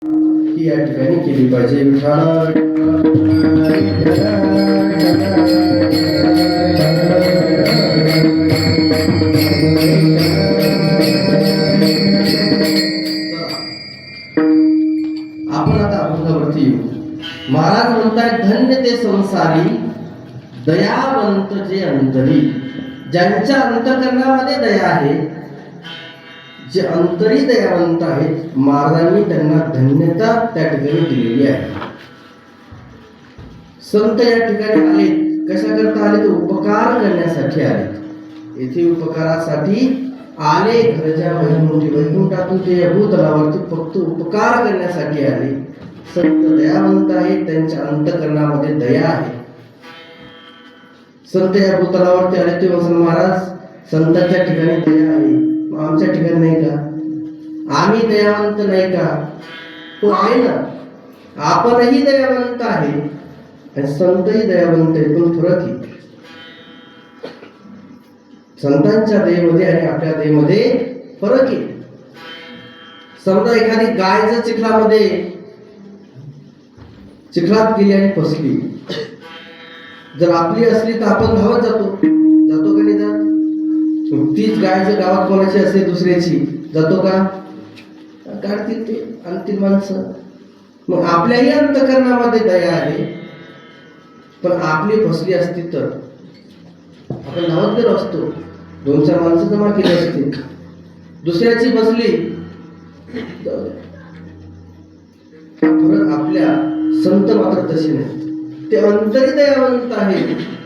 ही या ठिकाणी केली पाहिजे. आपण आता अभंगावरती येऊ. महाराज म्हणतात, धन्य ते संसारी दयावंत जे अंतरी. ज्यांच्या अंतःकरणामध्ये दया आहे, जे अंतरी दयावंत आहेत, महाराजांनी त्यांना धन्यता त्या ठिकाणी दिलेली आहे. संत या ठिकाणी आले, कशा करता आले? तर उपकार करण्यासाठी आले. येथे उपकारासाठी आले. घरच्या वैकुंठातून ते भूतलावरती फक्त उपकार करण्यासाठी आले. संत दयावंत आहेत, त्यांच्या अंतःकरणामध्ये दया आहे. संत या भूतलावरती आले तेव्हा महाराज, संतांच्या ठिकाणी दया आहे, आमच्या ठिकाणी नाही का? आम्ही दयावंत नाही का? तो आहे ना. आपणही दयावंत आहे आणि संतही दयावंत आहे, पण फरक आहे. संतांच्या दयेमध्ये आणि आपल्या दयेमध्ये फरक आहे. समजा एखादी गाय जर चिखलात गेली आणि फसली, जर आपली असली तर आपण धावत जातो का नाही जात? तीच गाय जर गावात कोणाची असते, दुसऱ्याची, जातो का? काढतील ते आणतील माणसं. मग आपल्याही अंतःकरणामध्ये दया आहे, पण आपली फसली असती तर आपण धावत गेलो असतो. 2-4 माणसं जमा केली असते. दुसऱ्याची फसली, आपल्या संत मात्र तसे नाही. ते अंतरी दयावंत आहे,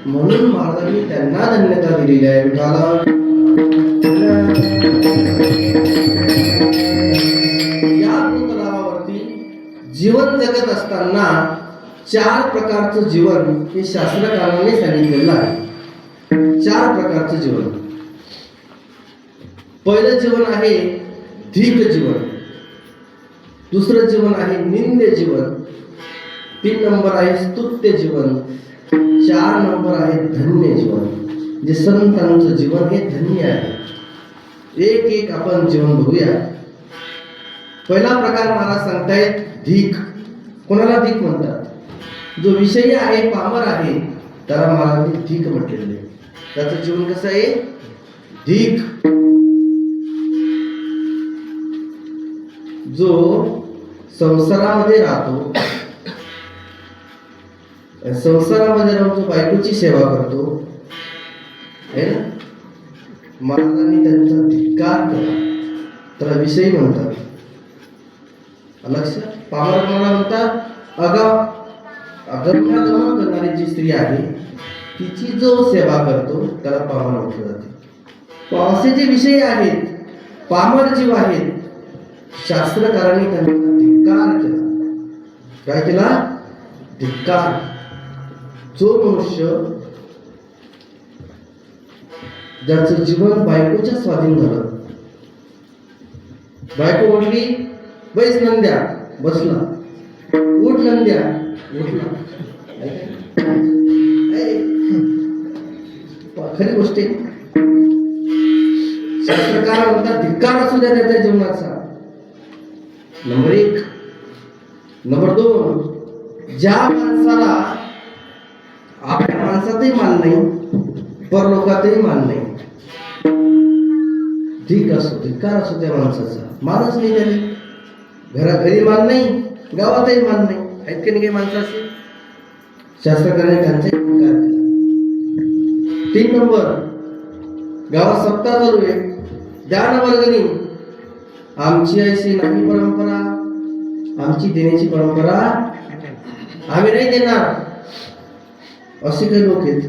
म्हणून महाराजांनी त्यांना धन्यता दिलेली आहे. या भूतलावरती जीवन जगत असताना 4 प्रकारचं जीवन हे शास्त्रकारांनी सांगितलेलं आहे. 4 प्रकारचं जीवन. पहिलं जीवन आहे धीक जीवन. दुसरं जीवन आहे निंद्य जीवन. 3 नंबर आहे स्तुत्य जीवन. 4 नंबर आहे धन्य जीवन. जे संतांचं जीवन हे धन्य आहे. एक एक आपण जीवन बघूया. पहिला प्रकार महाराज सांगतायत धीक. कोणाला धीक म्हणतात? जो विषयी आहे, पामर आहे, त्याला महाराजांनी धीक म्हटलेले. त्याचं जीवन कसं आहे? धीक. जो संसारामध्ये राहतो, संसारामध्ये राहून जो बायकोची सेवा करतो आहे ना, महाराजांनी त्यांचा धिक्कार केला. त्याला विषयी म्हणतात. लक्षात? पामर कोणाला म्हणतात? अगम्यागमन करणारी जी स्त्री आहे, तिची जो सेवा करतो त्याला पामर म्हटलं जाते. असे जे विषय आहेत, पामर जीव आहेत, शास्त्रकारांनी त्यांचा धिक्कार केला. काय केला? धिक्कार. जो मनुष्य ज्याचं जीवन बायकोच्या स्वाधीन झालं, बायको म्हटली बैस नंद्या, बसला. उठ नंद्या, उठला. खरी गोष्ट आहे. शास्त्रकार म्हणतात धिक्कार असू द्या त्याच्या जीवनाचा. नंबर 1. नंबर 2, ज्या माणसाला आपल्या माणसातही मान नाही, परलोकातही मान नाही, ठीक असो, धिक्कार असो त्या माणसाचा. मानच नाही त्याने. घरी मान नाही, गावातही मान नाही. आहेत की नाही काही माणसं असे? शास्त्रकारांनी त्यांचा धिक्कार केला. 3 नंबर, गावात सप्ताह चालू आहे, द्या ना वर्गणी. आमची ऐशी नाही परंपरा, आमची देण्याची परंपरा आम्ही नाही देणार. असे काही लोक आहेत.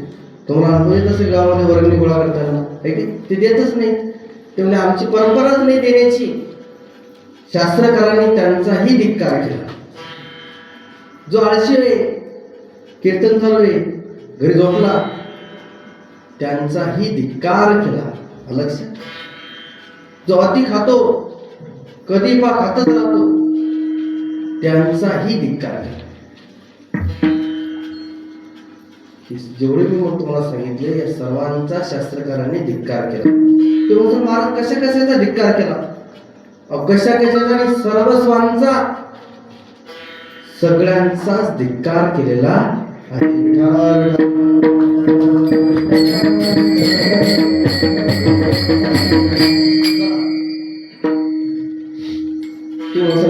तुम्हाला अनुभव येत असेल गावामध्ये वर्गणी गोळा करताना, ते देतच नाहीत. ते म्हणजे आमची परंपराच नाही देण्याची. शास्त्रकारांनी त्यांचाही धिक्कार केला. जो आळशी आहे, कीर्तन चालू आहे, घरी झोपला, त्यांचाही धिक्कार केला. लक्षात? जो अति खातो, कधी पा खातच राहतो, त्यांचाही धिक्कार केला. जेवढे मी तुम्हाला सांगितले, या सर्वांचा शास्त्रकारांनी धिक्कार केला. तेव्हा महाराज कशा कशाचा धिक्कार केला? कशा कशाचा? सर्वस्वांचा सगळ्यांचाच धिक्कार केलेला आहे.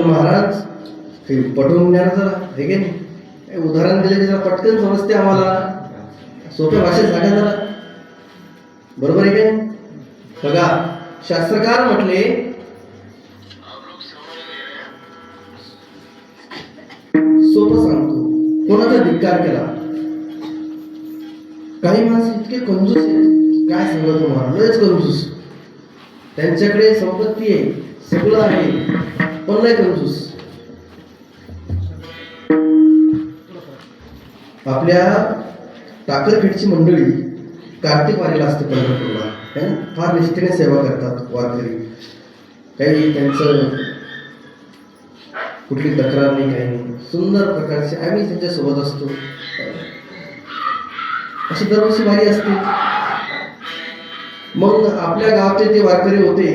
महाराज ते पटवून द्या ना जरा, हे की नाही? उदाहरण दिले की जरा पटकन समजते आम्हाला, सोप्या भाषेत सांगा जरा, बरोबर आहे काय? बघा, शास्त्रकार म्हटले सोपं सांगतो, कोणाचा धिक्कार केला? काही माणसं इतके कंजूस आहेत, काय सांगतो तुम्हाला, लयच कंजूस. त्यांच्याकडे संपत्ती आहे, सगळं आहे, पण लय कंजूस. आपल्या टाकरखेडची मंडळी कार्तिक वारीला असते पंढरपूरला, फार निष्ठेने सेवा करतात वारकरी. काही त्यांचं कुठली तक्रार नाही, काही नाही, सुंदर प्रकारचे आम्ही त्यांच्यासोबत असतो. अशी दरवर्षी वारी असते. मग आपल्या गावातले ते वारकरी होते,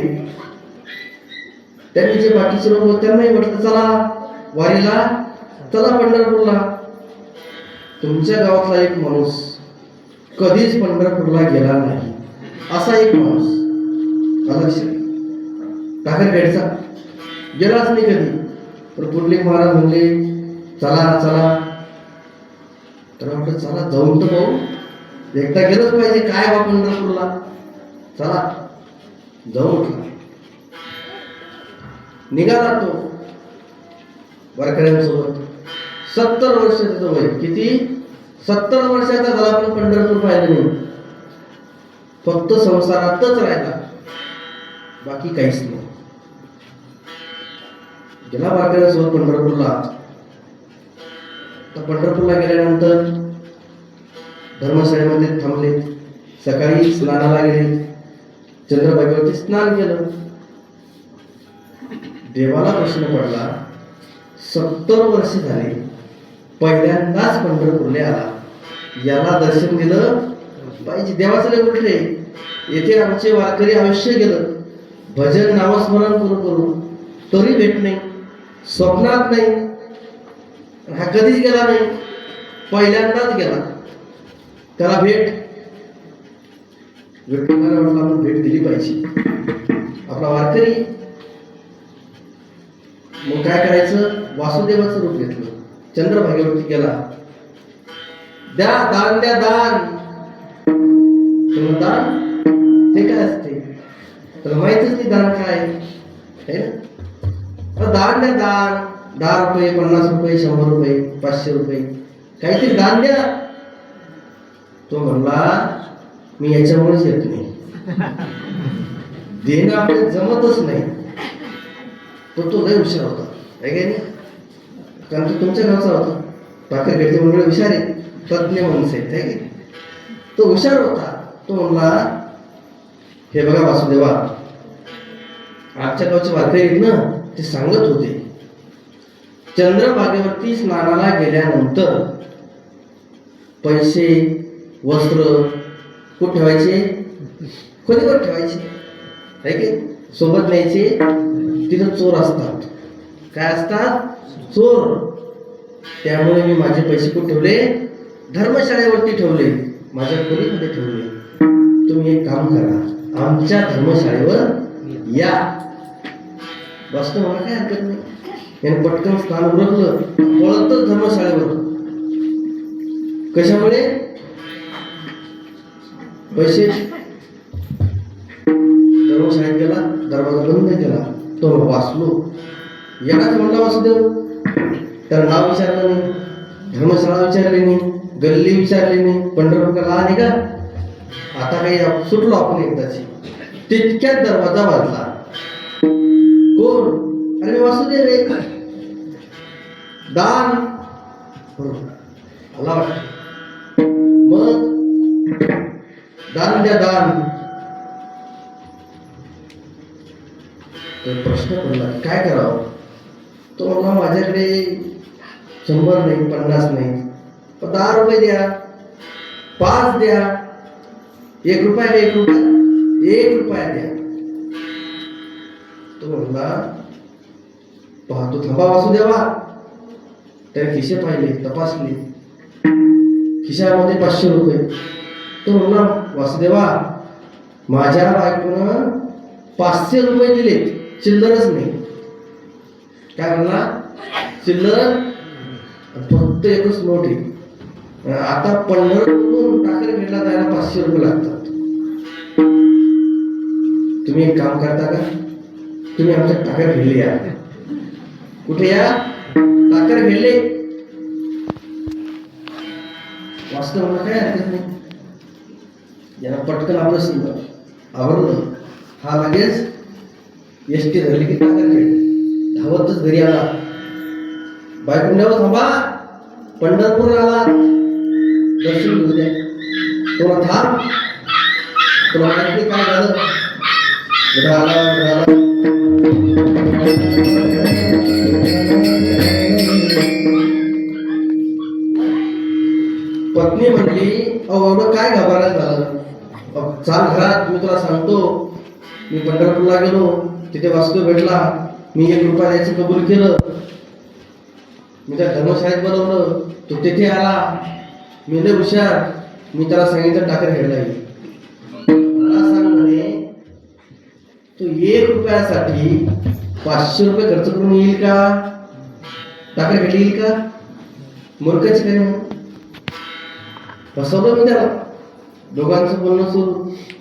त्यांनी जे बाकीचे लोक होते त्यांनाही म्हटलं चला वारीला, चला पंढरपूरला. तुमच्या गावातला एक माणूस कधीच पंढरपूरला गेला नाही, असा एक माणूस टाकरखेडचा गेलाच नाही कधी. तर पुंडलिक महाराज म्हणले चला चला, तर म्हटलं चला जाऊन तर पाहू, एकदा गेलंच पाहिजे, काय बा पंढरपूरला, चला जाऊ म्हटलं. निघाला तो वारकऱ्यांसोबत. 70 वर्ष त्याचं वय, किती? 70 वर्षाचा झाला, पण पंढरपूर पाहिलं नाही. फक्त संसारातच राहिला, बाकी काहीच नाही. गेला वारकऱ्यांसोबत पंढरपूरला. तर पंढरपूरला गेल्यानंतर धर्मशाळेमध्ये थांबले. सकाळी स्नानाला गेले, चंद्रभागेवरती स्नान केलं. देवाला प्रश्न पडला, 70 वर्ष झाले, पहिल्यांदाच पंढरपूरला आला, याला दर्शन दिलं पाहिजे. देवाचं लय कुठले, येथे आमचे वारकरी आयुष्य गेलं, भजन नामस्मरण करू करू, तरी भेट नाही, स्वप्नात नाही. हा कधीच गेला नाही, पहिल्यांदाच गेला, त्याला भेट. विठ्ठलाला म्हटलं आपण भेट दिली पाहिजे, आपला वारकरी. मग काय करायचं, वासुदेवाचं रूप घेतलं, चंद्रभागेवरती गेला. द्या दान, द्या दान. दान ते काय असते त्याला माहितच नाही, दान काय आहे ना. दान द्या दान, 10 रुपये, 50 रुपये, 100 रुपये, 500 रुपये, काहीतरी दान द्या. तो म्हणला मी याच्यामुळेच येत नाही, देणं आपल्याला जमतच नाही. तो लय हुशार होता, आहे की नाही? कारण तो तुमच्या गावचा होता. टाकरखेडचे मंडळ हुशार आहे, तज्ञ माणसं आहेत, आहे की? तो हुशार होता. तो म्हणला हे बघा वासुदेवा, आमच्या गावचे वारकरी आहेत ना, ते सांगत होते चंद्रभागेवरती स्नानाला गेल्यानंतर पैसे वस्त्र कुठे ठेवायचे, खोलीवर ठेवायचे, आहे की? सोबत न्यायचे. तिथं चोर असतात. काय असतात? चोर. त्यामुळे मी माझे पैसे कुठे ठेवले? धर्मशाळेवरती ठेवले, माझ्या खोलीमध्ये ठेवले. तुम्ही एक काम करा, आमच्या धर्मशाळेवर या. बसतो, मला काय हरकत नाही. याने पटकन स्थान उरकलं, पळतच धर्मशाळेवर. कशामुळे? पैसे. धर्मशाळेत गेला, दरवाजा बंद केला. तो वाचलो. यालाच म्हणला वासुदेव. त्याला नाव विचारलं नाही, धर्मशाळा विचारली नाही, गल्ली विचारली नाही, पंढरपूरला लहान आहे का? आता काही सुटलो आपण एकदाची. तितक्यात दरवाजा वाजला. कोण? अरे मी वासुदेव रे. दान आला वाटत. मग दान द्या दान. तर प्रश्न पडला काय करावं. तो म्हणला माझ्याकडे 100 नाही, 50 नाही, 10 रुपये द्या, 5 द्या, 1 रुपया द्या, 1 रुपया द्या. तो म्हणला पाहतो, थांबा वासुदेवा, त्याने खिसे पाहिले, तपासले, खिशामध्ये 500 रुपये. तो म्हणला, वासुदेवा, माझ्या बायकोनं 500 रुपये दिले, चिल्लरच नाही. काय म्हणला, चिल्लर फक्त एकच नोट आहे. आता पंढरपूरहून टाकर घेतला जायला 500 रुपये लागतात. तुम्ही एक काम करता का, तुम्ही आमच्या टाकर घेतले या. कुठे या, टाकर घेतले. वास्तव म्हणा काय हरकत नाही. यांना पटकन आपलं आवडलं. हा लगेच एसटी धरली की टाकर खेळले, धावतच घरी आला. बायको म्हणल्यावर थांबा, पंढरपूर आला, दर्शन घेऊ द्या. तुला थांब, तुला माहिती काय झालं. पत्नी म्हणली, अहो एवढं काय घाबरायला झालं, चाल घरात, मी तुला सांगतो. मी पंढरपूरला गेलो, तिथे वासुदेव भेटला, मी 1 रुपया द्यायचं कबूल केलं. मी त्या धर्मशाळेत बोलवलं, तो तिथे आला. मी लय हुशार, मी त्याला सांगितलं टाकर घ्यायला येईल. मला सांग म्हणे, तो 1 रुपयासाठी 500 रुपये खर्च करून येईल का, टाकर घ्यायला येईल का. मूर्खाची काय म्हणून फसवलं मी त्याला. दोघांचं बोलणं सुरू,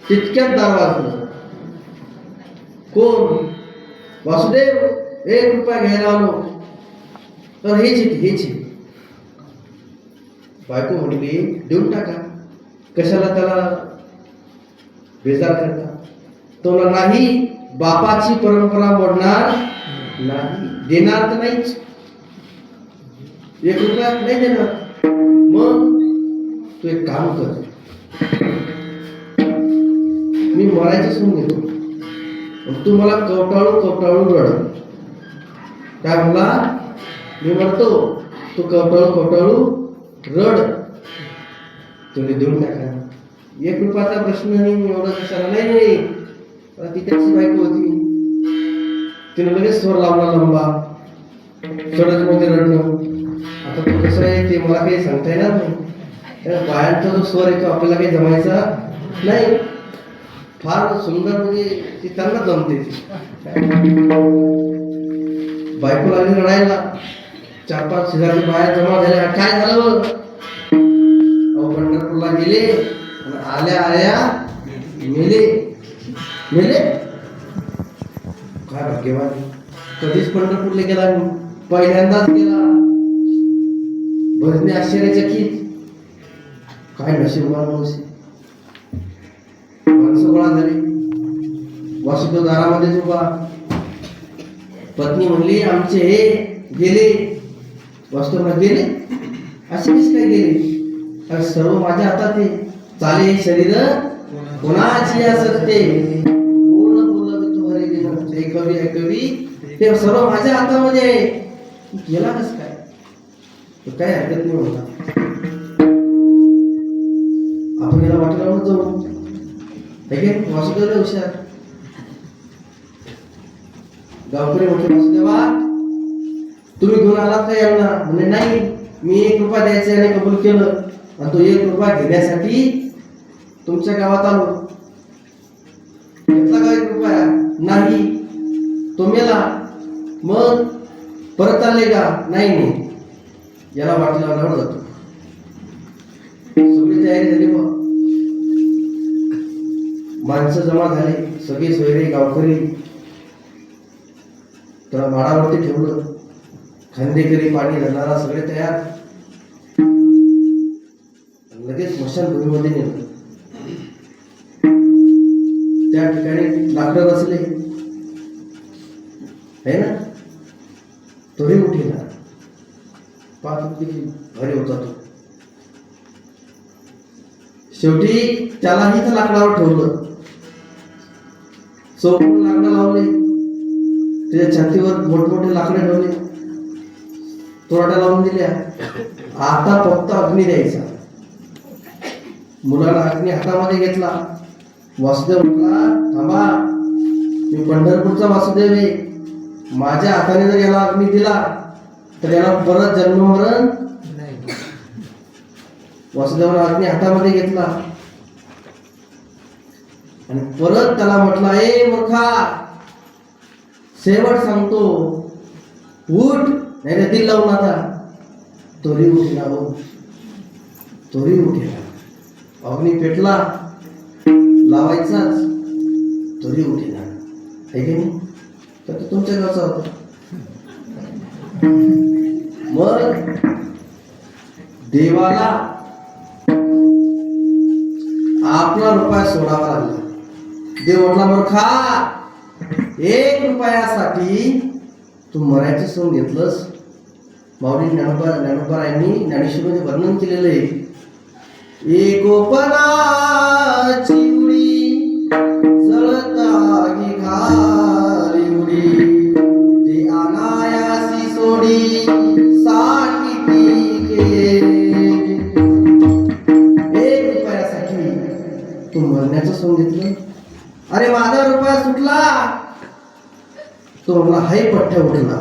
तितक्यात दार वाजलं. कोण, वासुदेव, 1 रुपया घ्यायला आलो. तर हेच बायको म्हटली, देऊन टाका, कशाला त्याला बेजार करता. तो नाही, बापाची परंपरा मोडणार नाही, देणार तर नाहीच. 1 रुपया नाही देणार. मग तू एक काम कर, मी मरायचं सोडून घेतो, तू मला कवटाळू रड. काय म्हणला, मी म्हणतो तू कवटाळू रड. तुम्ही देऊन टाका. 1 रुपयाचा प्रश्न नाही, एवढा कशाला. नाही, तिच्याची बायको होती, तिने लगेच स्वर लावला लंबा, मध्ये रडणं. आता तो कसं आहे ते मला काही सांगता येणार नाही. बायांचा जो स्वर आहे तो आपल्याला काही जमायचा नाही. फार सुंदर, म्हणजे ती त्यांना जमते. बायको लागली रडायला. 4-5 शेजारच्या बाया जमा झाल्या. काय झालं, अहो पंढरपूरला गेले, आल्या मेले. काय भाग्यवान, कधीच पंढरपूरला गेला, पहिल्यांदाच गेला. भजने आश्चर्यचकित, काय नशीबवान माणूस. माणसं गोळा झाली. वासुदेव दारामध्येच उभा. पत्नी म्हणली, आमचे हे गेले. वासुदेव गेले, असे कसे काय गेले, सर्व माझ्या हातात आहे. चाले हे शरीर कोणाची असते, पूर्ण बोलला हरी देणं. हे कवी ते सर्व माझ्या हातामध्ये आहे. गेला कस काय, काय हरकत नाही म्हणता. आपण याला वाटलं जाऊ. वासुदेवला हुशार. गावकरी म्हटले, वासुदेवा, तुम्ही घेऊन आलात का यांना. म्हणजे नाही, मी 1 रुपया द्यायचा याने कबूल केलं, आणि तो 1 रुपया घेण्यासाठी तुमच्या गावात आलो. घेतला का 1 रुपया, नाही, तो मेला. मग परत आले का, नाही. याला वाटलं लावून जातो. सगळी तयारी झाली. मग माणसं जमा झाली, सगळे सोयरे गावकरी. त्याला माडावरती ठेवलं. खांदेकरी, पाणी घालणारा, सगळे तयार. लगेच स्मशानभूमीमध्ये नेलं. त्या ठिकाणी लाकडं बसले आहे ना, तोही उठेला. पाच भारी होता तो. शेवटी त्यालाही त्या लाकडावर ठेवलं. चौकोन लाकडं लावले, त्याच्या छातीवर मोठमोठे लाकडे ठेवले, तोरड्या लावून दिल्या. आता फक्त अग्नी द्यायचा. मुलाला अग्नी हातामध्ये घेतला. वासुदेव म्हटला, थांबा, मी पंढरपूरचा वासुदेव आहे. माझ्या हाताने जर याला अग्नी दिला तर त्याला परत जन्म मरण वसुदेवराजांनी हातामध्ये घेतला आणि परत त्याला म्हटला, ए मूर्खा, शेवट सांगतो, उठ, नाही तर दिल लावून आता. तोरी उठला हो, तोरी उठेला. अग्नी पेटला, लावायचाच, तोरी उठेला. आहे की नाही? तर तो तुमच्या गावचा होता. मग देवाला आपला रुपया सोडावा लागला. देव म्हटला, मूर्खा, 1 रुपयासाठी तू मरायचं सोन घेतलंस. माऊली ज्ञानोबारायांनी ज्ञानेश्वरीमध्ये वर्णन केलेलं आहे. एकोपनाची उडी जळता घाली उडी, ते अनायासी सोडी साठी केली. 1 रुपयासाठी तू मरण्याचं सोन घेतलं. अरे माझा रुपया सुटला. तो म्हणला, हाय पठ्ठ्या उठला.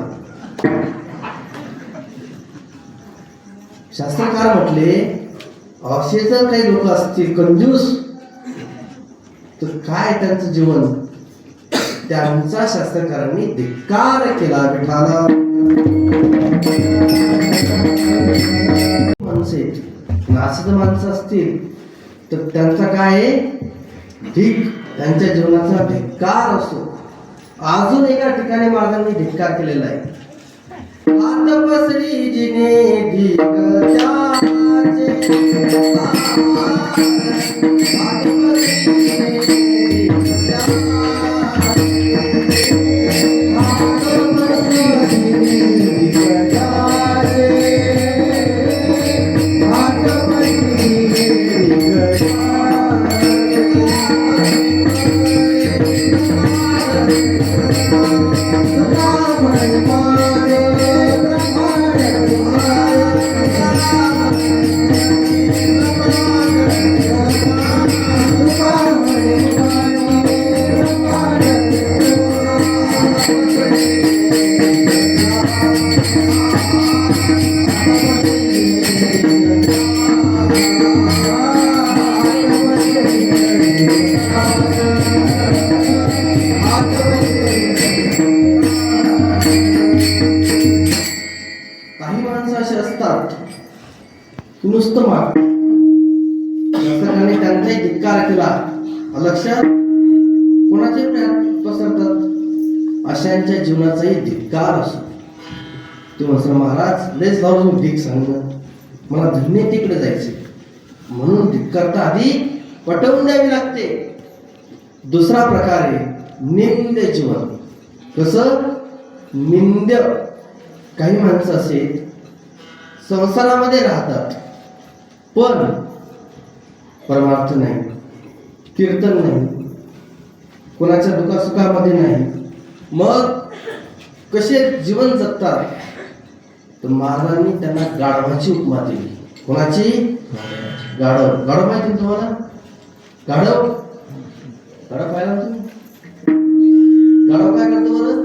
शास्त्रकार म्हटले, असे जर काही लोक असतील कंजूस, तर काय त्यांचं जीवन. त्यांचा शास्त्रकारांनी धिक्कार केला. विठाला माणसे नाचत माणसं असतील तर त्यांचा काय धिक, त्यांच्या जीवनाचा धिक्कार असतो. अजून एका ठिकाणी महाराजांनी धिक्कार केलेला आहे. हात पसरी जिने धिक त्याचे, हात पसरी जिने धिक त्याचे, हात पसरी जिने धिक त्याचे, हात पसरी जिने धिक त्याचे. नुसतं माग त्यांचाही धिक्कार केला. लक्षात कोणाचे पसरतात अशांच्या जीवनाचाही धिक्कार असतो. ते म्हणतात, महाराज लेच जाऊन धिक सांगणं, मला धन्य तिकडे जायचे. म्हणून धिक्कारता आधी पटवून द्यावी लागते. दुसरा प्रकार आहे निंद्य जीवन. कसं निंद्य? काही माणसं असे संसारामध्ये राहतात पण परमार्थ नाही, कीर्तन नाही, कोणाच्या दुखासुखामध्ये नाही. मग कसे जीवन जगतात? तर महाराजांनी त्यांना गाढवाची उपमा दिली. कोणाची? गाढव. गाढव माहिती तुम्हाला? गाढव गाढव पाहिला तुम्ही? गाढव काय करतो बरं?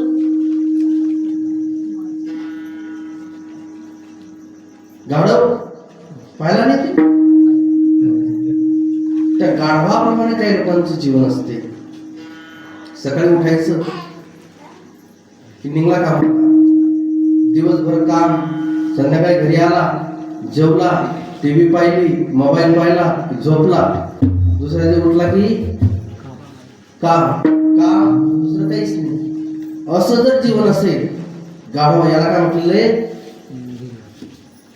गाढव पाहिला नाही तू? त्या गाढवाप्रमाणे काही लोकांचं जीवन असते. सकाळी उठायचं की निघला काम, दिवसभर काम, संध्याकाळी घरी आला, जेवला, टीव्ही पाहिली, मोबाईल पाहिला, झोपला, दुसऱ्या दिवशी उठला की काम काम, दुसरं काहीच नाही. असं जर जीवन असेल गाढवा, याला काय म्हटलेलं?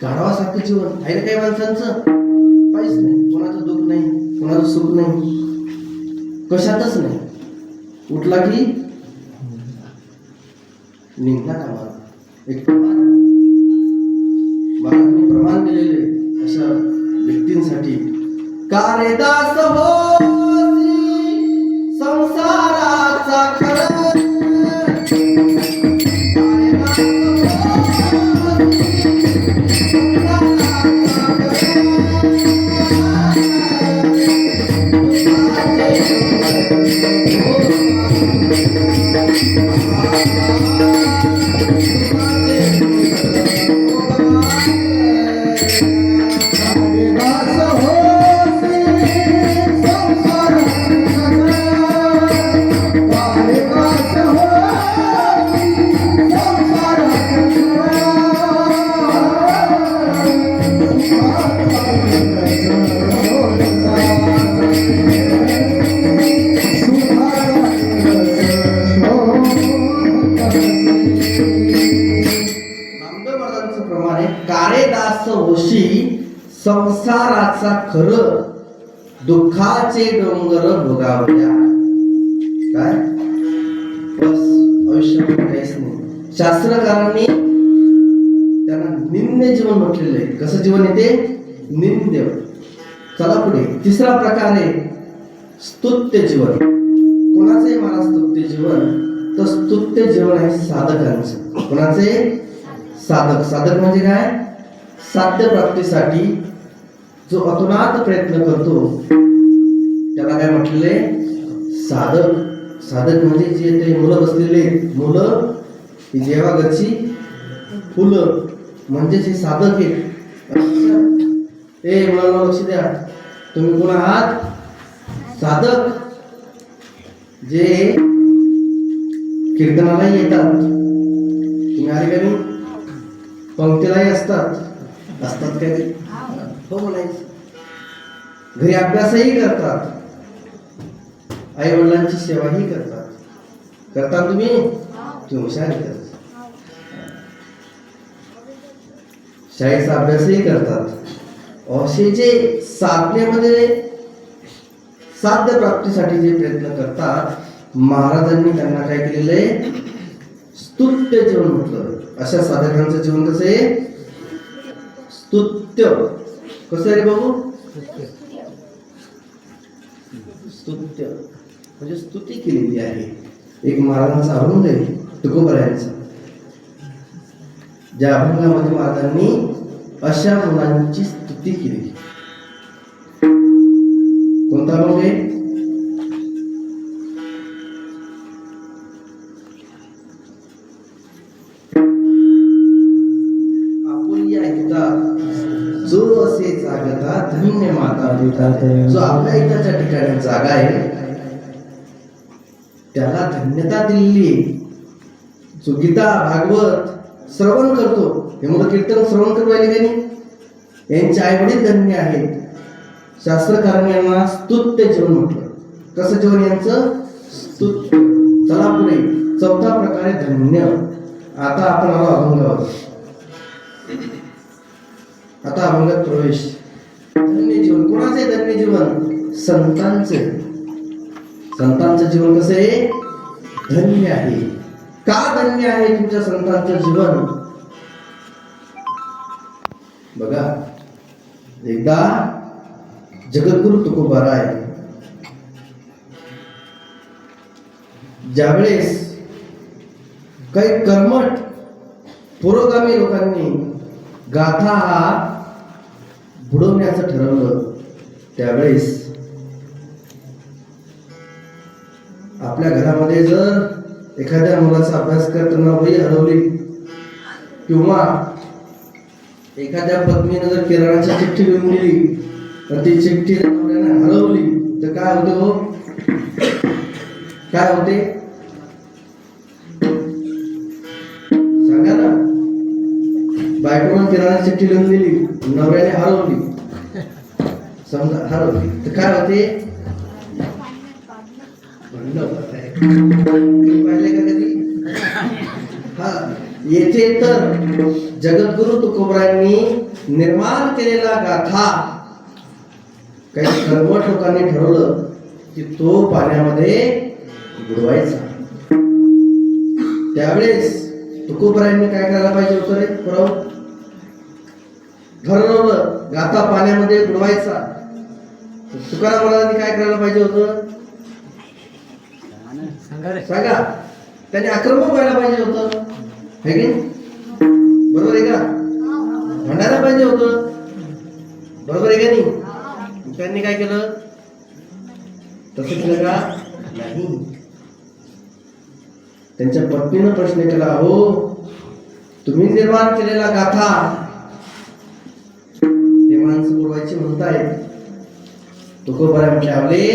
गाढवासारखं जीवन आहे ना काही माणसांचं. काहीच नाही, कोणाचं दुःख नाही, कोणाचं सुख नाही, कशातच नाही. उठला की निघला कामाला. एक महाराजांनी प्रमाण दिलेले अशा व्यक्तींसाठी. का रे दास होसी संसाराचा खरा, महाराजांचं प्रमाण आहे, काळे दास होशी संसाराचा खर, दुःखाचे डोंगर भोगावल्या. काय बस आयुष्यामध्ये काहीच नाही. शास्त्रकारांनी त्यांना निंद्य जीवन म्हटलेलं आहे. कसं जीवन येते? निंद्य. चला पुढे. तिसरा प्रकार आहे स्तुत्य जीवन. कोणाचे महाराज स्तुत्य जीवन? तर स्तुत्य जीवन आहे साधकांचं. कोणाचे? साधक. साधक म्हणजे काय? साध्य प्राप्तीसाठी जो अतोनात प्रयत्न करतो त्याला काय म्हटले? साधक. साधक म्हणजे जे ते मुलं बसलेले मुलं देवाघरची फुलं म्हणजे जे साधक आहेत. ए मुलांना लक्ष द्या, तुम्ही कोण आहात? साधक. जे कीर्तनालाही येतात. तुम्ही आले का नाही? पंक्तीलाही असतात काय? हो म्हणायचं. घरी अभ्यासही करतात, आई वडिलांची सेवाही करतात तुम्ही हुशार करता. शाळेचा अभ्यासही करतात. असे जे साधनेमध्ये साध्य प्राप्तीसाठी जे प्रयत्न करतात, महाराजांनी त्यांना काय केलेलं आहे? स्तुत्य जीवन म्हटलं. अशा साधकांचं जीवन कसं आहे? स्तुत्य. कसं आहे रे बाबू? स्तुत्य म्हणजे स्तुती केलेली आहे. एक महाराजांचा अभंग आहे तुकोबरायांचा. ज्या अभंगामध्ये महाराजांनी अशा मुलांची स्तुती केली. कोणता अभंग आहे? आपुल्या हिता जो असे जागता धन्य माता पिता. जो आपल्या हिताच्या ठिकाणी जागा आहे त्याला धन्यता दिली. जो गीता भागवत श्रवण करतो, हे मुलं कीर्तन श्रवण करू राहिले का नाही? यांचे आई वडील धन्य आहेत. शास्त्रकारांनी यांना स्तुत्य जीवन म्हटलं. कसं जीवन यांचं? स्तुत्य. चला पुढे. चौथा प्रकारे धन्य. आता आपण आलो अभंगावर. आता अभंगात प्रवेश. धन्य जीवन. कोणाचे धन्य जीवन? संतांचे. संतांचं जीवन कसं आहे? धन्य आहे. का धन्य आहे तुमच्या संतांचं जीवन? बघा, एकदा जगद्गुरु तुकोबाराय ज्यावेळेस काही कर्मठ पुरोगामी लोकांनी गाथा हा बुडवण्याचं ठरवलं, त्यावेळेस आपल्या घरामध्ये जर एखाद्या मुलाचा अभ्यास करताना वही हरवली किंवा एखाद्या पत्नीने जर किराणाची चिठ्ठी लिहून दिली तर ती चिठ्ठी हरवली तर काय होते? हो काय होते सांगा ना. बायकोने किराणाची चिठ्ठी लिहून दिली, नवऱ्याने हरवली, समजा हरवली तर काय होते? पाहिले का कधी? हा, येथे तर जगद्गुरु तुकोबरायांनी निर्माण केलेला गाथा काही कर्मठ लोकांनी ठरवलं की तो पाण्यामध्ये बुडवायचा. त्यावेळेस तुकोबरायांनी काय करायला पाहिजे होतं रे? ठरवलं गाथा पाण्यामध्ये बुडवायचा. तुकाराम महाराजांनी काय करायला पाहिजे होतं? सांगा. त्याने आक्रमक व्हायला पाहिजे होतं, है की बरोबर आहे का? भांडायला पाहिजे होतं, बरोबर आहे का नाही? त्यांनी काय केलं? तसं केलं का? नाही. त्यांच्या पत्नीनं प्रश्न केला, हो तुम्ही निर्माण केलेला गाथा ते माणसं बुडवायची म्हणतायत. तुकोबराय म्हटले, आवले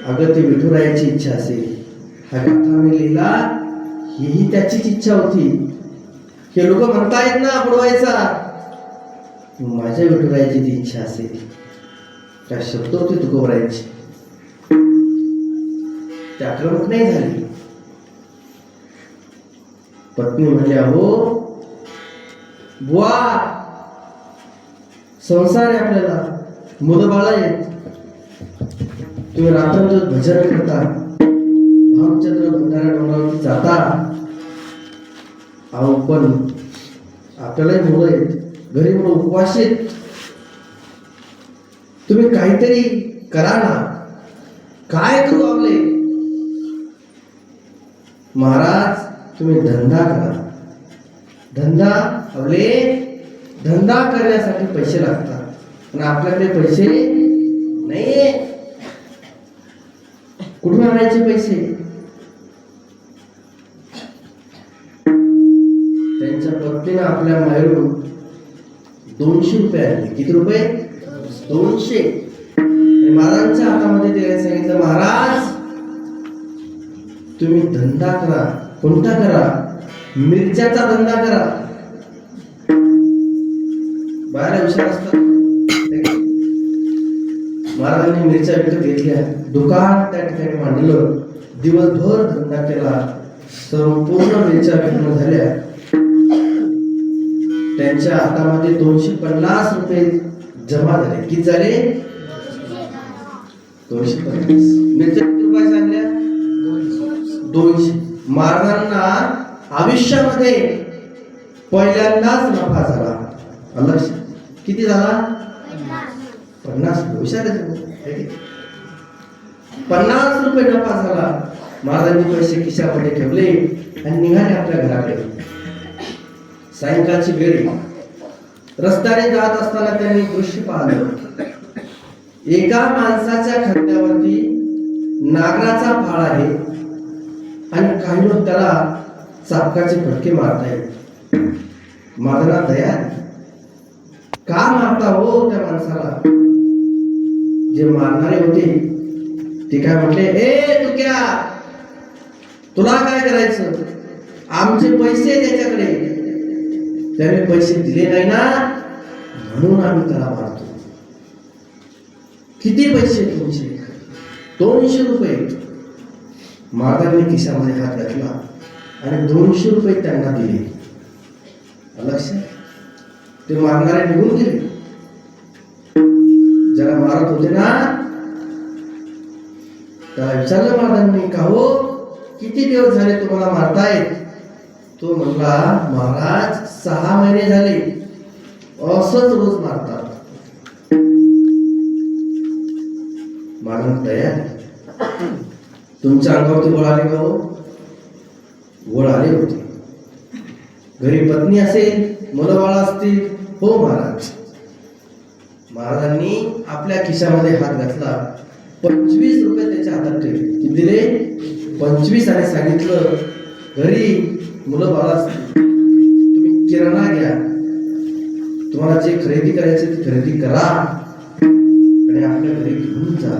अगं ते विठुरायाची इच्छा असेल, हा गाथा मी लिहिला हीही त्याचीच इच्छा होती. हे लोक म्हणतायत ना बुडवायचा, माझ्या विठुरायाची ती इच्छा असेल. काय शब्द होते तुकोबरायांची, ते आक्रमक नाही झाली. पत्नी म्हणल्या, हो बुवा संसार आहे, आपल्याला मुलं बाळ आहेत. तुम्ही रात्रंदिवस भजन करता, भामचंद्र भंडारा डोंगरावरती जाता. अहो पण आपल्यालाही मुलं आहेत, घरी मुलं उपवास आहेत. तुम्ही काहीतरी करा ना. काय करू आपले महाराज? तुम्ही धंदा करा. धंदा आपले धंदा करण्यासाठी पैसे लागतात, पण आपल्याकडे पैसे नाही. कुठून आणायचे पैसे? त्यांच्या पत्नीने आपल्या माहेरून 200 रुपये आणले. किती रुपये? 200. आणि महाराजांच्या हातामध्ये ते सांगितलं, महाराज तुम्ही धंदा करा. कोणता करा? मिरच्याचा धंदा करा. बाहेर हुशार असतात. महाराजांनी मिरच्या विकत घेतल्या, दुकान त्या ठिकाणी मांडलं, दिवसभर धंदा केला, संपूर्ण मिरच्या विकून झाल्या. त्यांच्या हातामध्ये 250 रुपये जमा झाले. किती झाले? 250. मिरच्या किती रुपये आणल्या? 200. महाराजांना आयुष्यामध्ये पहिल्यांदाच नफा झाला. किती झाला? 50. हुशार आहे. 50 रुपये नफा झाला. महाराजांनी पैसे खिशामध्ये ठेवले आणि निघाले आपल्या घराकडे. सायंकाळची वेळ, रस्त्याने जात असताना त्यांनी दृश्य पाहिलं. एका माणसाच्या खांद्यावरती नागराचा फाळ आहे आणि काही लोक त्याला चापकाचे फटके मारतायत. महाराजांना दया का मारता हो त्या माणसाला? जे मारणारे होते ते काय म्हटले, ए तुक्या, तुला काय करायचं? आमचे पैसे त्याच्याकडे. त्याने पैसे दिले नाही ना, म्हणून आम्ही त्याला मारतो. किती पैसे तुमचे? 200 रुपये. महाराजांनी खिशामध्ये हात घातला आणि 200 रुपये त्यांना दिले. लक्षात? ते मारणारे निघून गेले. ज्याला मारत होते ना त्याला विचारलं महाराजांनी, का हो किती दिवस झाले तुम्हाला मारतायत? तो म्हणला, महाराज 6 महिने झाले असंच रोज मारतात. महाराज तयार. तुमच्या अंगावरती गोळ आले का हो? गोळ आले होते. घरी पत्नी असेल, मुलं बाळ असतील. हो महाराज. महाराजांनी आपल्या खिशामध्ये हात घातला, 25 रुपये त्याच्या हातात ठेवले. किती दिले? 25. आणि सांगितलं, घरी मुलं बाळ असतील, तुम्ही किराणा घ्या, तुम्हाला जे खरेदी करायचे ते खरेदी करा आणि आपल्या घरी घेऊन जा.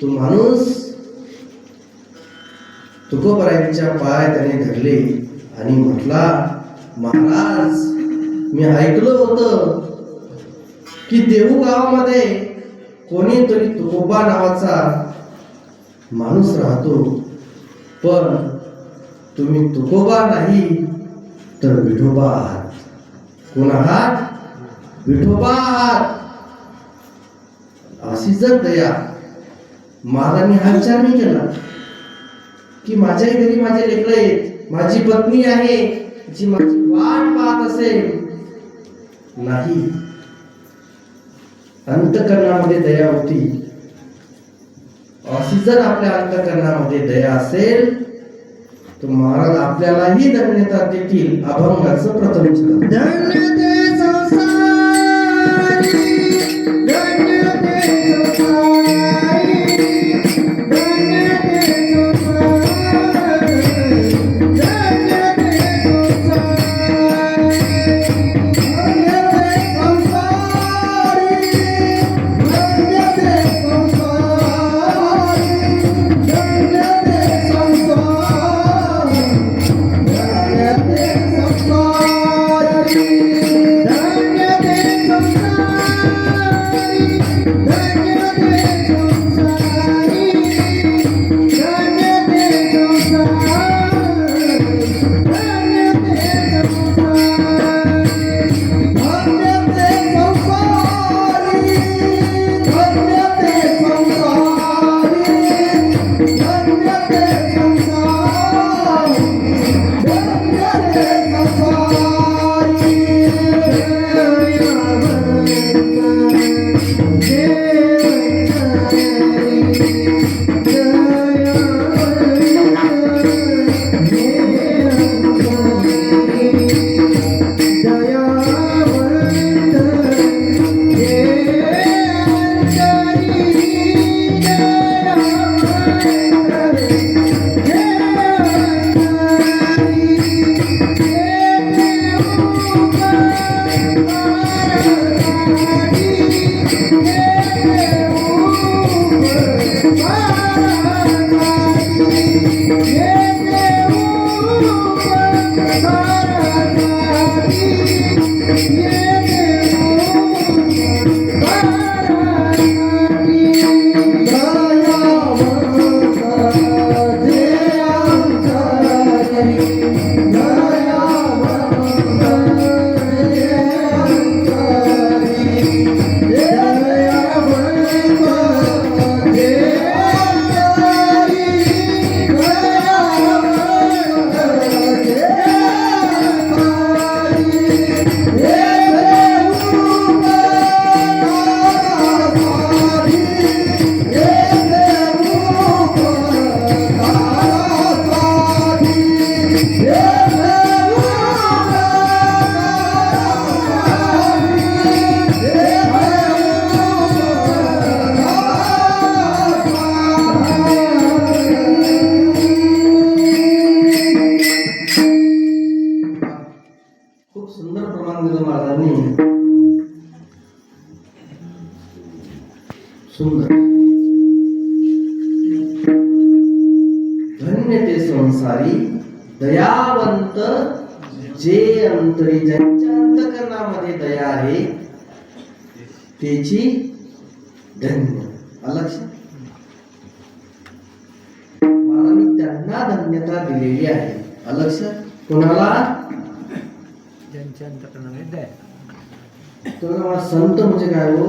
तो माणूस तुकोबरायांच्या पाय त्याने धरले आणि म्हटला, महाराज मी ऐकलं होतं की देहू गावामध्ये कोणीतरी तुकोबा नावाचा माणूस राहतो, पण तुम्ही तुकोबा नाही तर विठोबा आहात. कोण आहात? विठोबा आहात. अशी जर दया. महाराजांनी हा विचार नाही केला की माझ्याही घरी माझे लेकरं आहेत, माझी पत्नी आहे जी माझी वाट पाहत असेल. नाही, अंतकरणामध्ये दया होती. अशी जर आपल्या अंतकरणामध्ये दया असेल तर महाराज आपल्यालाही धन्यता देतील. अभंगाचं प्रथम चरण. धन्य ते संसारी, धन्य ते संसारी, धन्य ते संसारी, धन्य ते संसारी, धन्य ते संसारी, धन्य ते संसारी, धन्य ते संसारी. सुंदर प्रमाण दिलं महाराजांनी. सुंदर. धन्य ते संसारी दयावंत जे अंतरी, ज्यांच्या अंतकरणामध्ये दया आहे त्याची धन्य. लक्षात महाराजांनी त्यांना धन्यता दिलेली आहे. लक्षात कोणाला? ज्यांच्या अंतकरणामध्ये दया. तुम्हाला संत म्हणजे काय हो?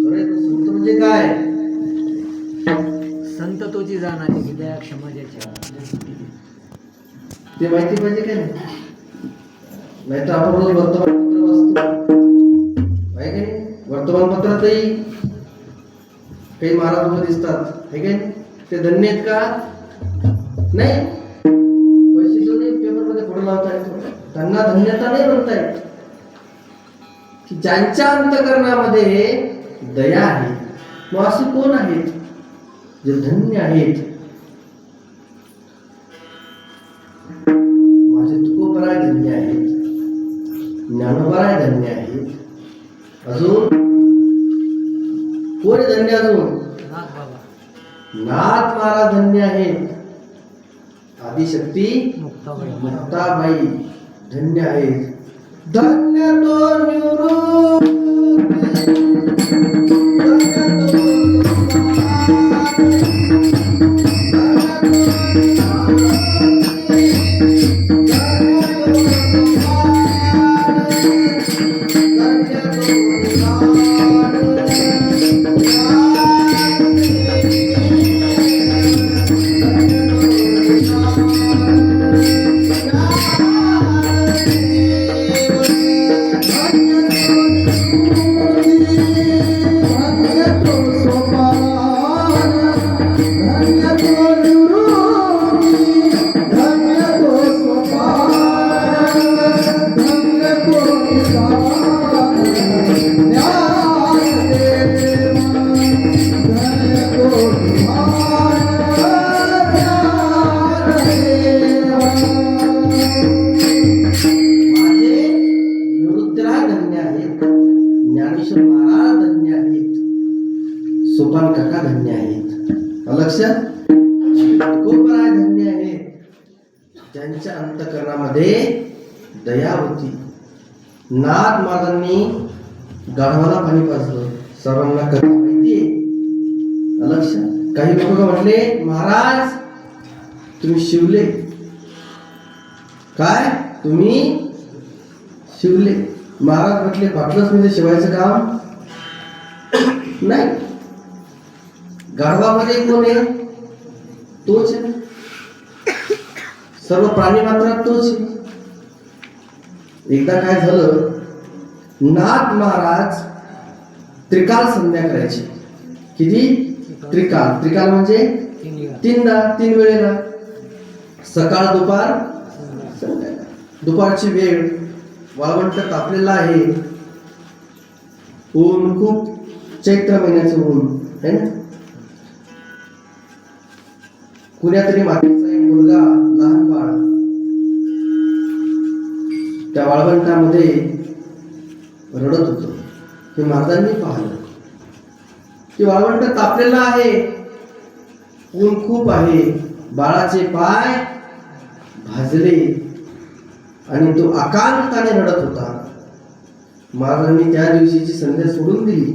खरंय तर संत म्हणजे काय? संत तोची जाणारी की दया क्षमा ज्याच्या, ते माहिती पाहिजे काय? नाही तर आपण रोज वर्तमानपत्र वाचतो आहे काय? वर्तमानपत्रातही काही महाराज उभे दिसतात आहे काय? ते धन्य आहेत का? नाही. पैसे देऊन पेपरमध्ये फोटो लावता येतो, त्यांना धन्यता नाही म्हणता येत. की ज्यांच्या अंतकरणामध्ये दया आहे. मग असे कोण आहेत जे धन्य आहेत? माझे तुकोबराय धन्य आहेत, ज्ञानोबराय धन्य आहेत. अजून कोण धन्य? अजून नाथ बाबा, नाथ महाराज धन्य आहेत. आदिशक्ती मुक्ताबाई धन्य आहेत. धन्य तो निवृत्ती, धन्य तो सोपान काका धन्य आहेत. लक्षात तुकोबराय धन्य आहेत, ज्यांच्या अंतकरणामध्ये दया होती. नाथ महाराजांनी गाढवाला पाणी पाजलं, सर्वांना कथा माहिती आहे. लक्षात काही लोक म्हटले महाराज तुम्ही शिवले काय? तुम्ही शिवले. महाराज म्हटले पाटलंच म्हणजे शिवायचं काम नाही. गाढवामध्ये कोण आहे? तोच आहे. सर्व प्राणी मात्रात तोच आहे. एकदा काय झालं, नाथ महाराज त्रिकाल संध्या करायची. किती? त्रिकाल. त्रिकाल म्हणजे तीनदा, 3 वेळेला, सकाळ दुपार संध्याकाळ. दुपारची वेळ, वाळवंट तापलेला आहे, ऊन खूप, चैत्र महिन्याचं ऊन है ना. कुण्या तरी मातीचा एक मुलगा, लहान बाळ, त्या वाळवंटामध्ये रडत होतो. हे महाराजांनी पाहिलं की वाळवंट तापलेला आहे, ऊन खूप आहे, बाळाचे पाय भाजले आणि तो आकांताने रडत होता. महाराजांनी त्या दिवशीची संध्या सोडून दिली.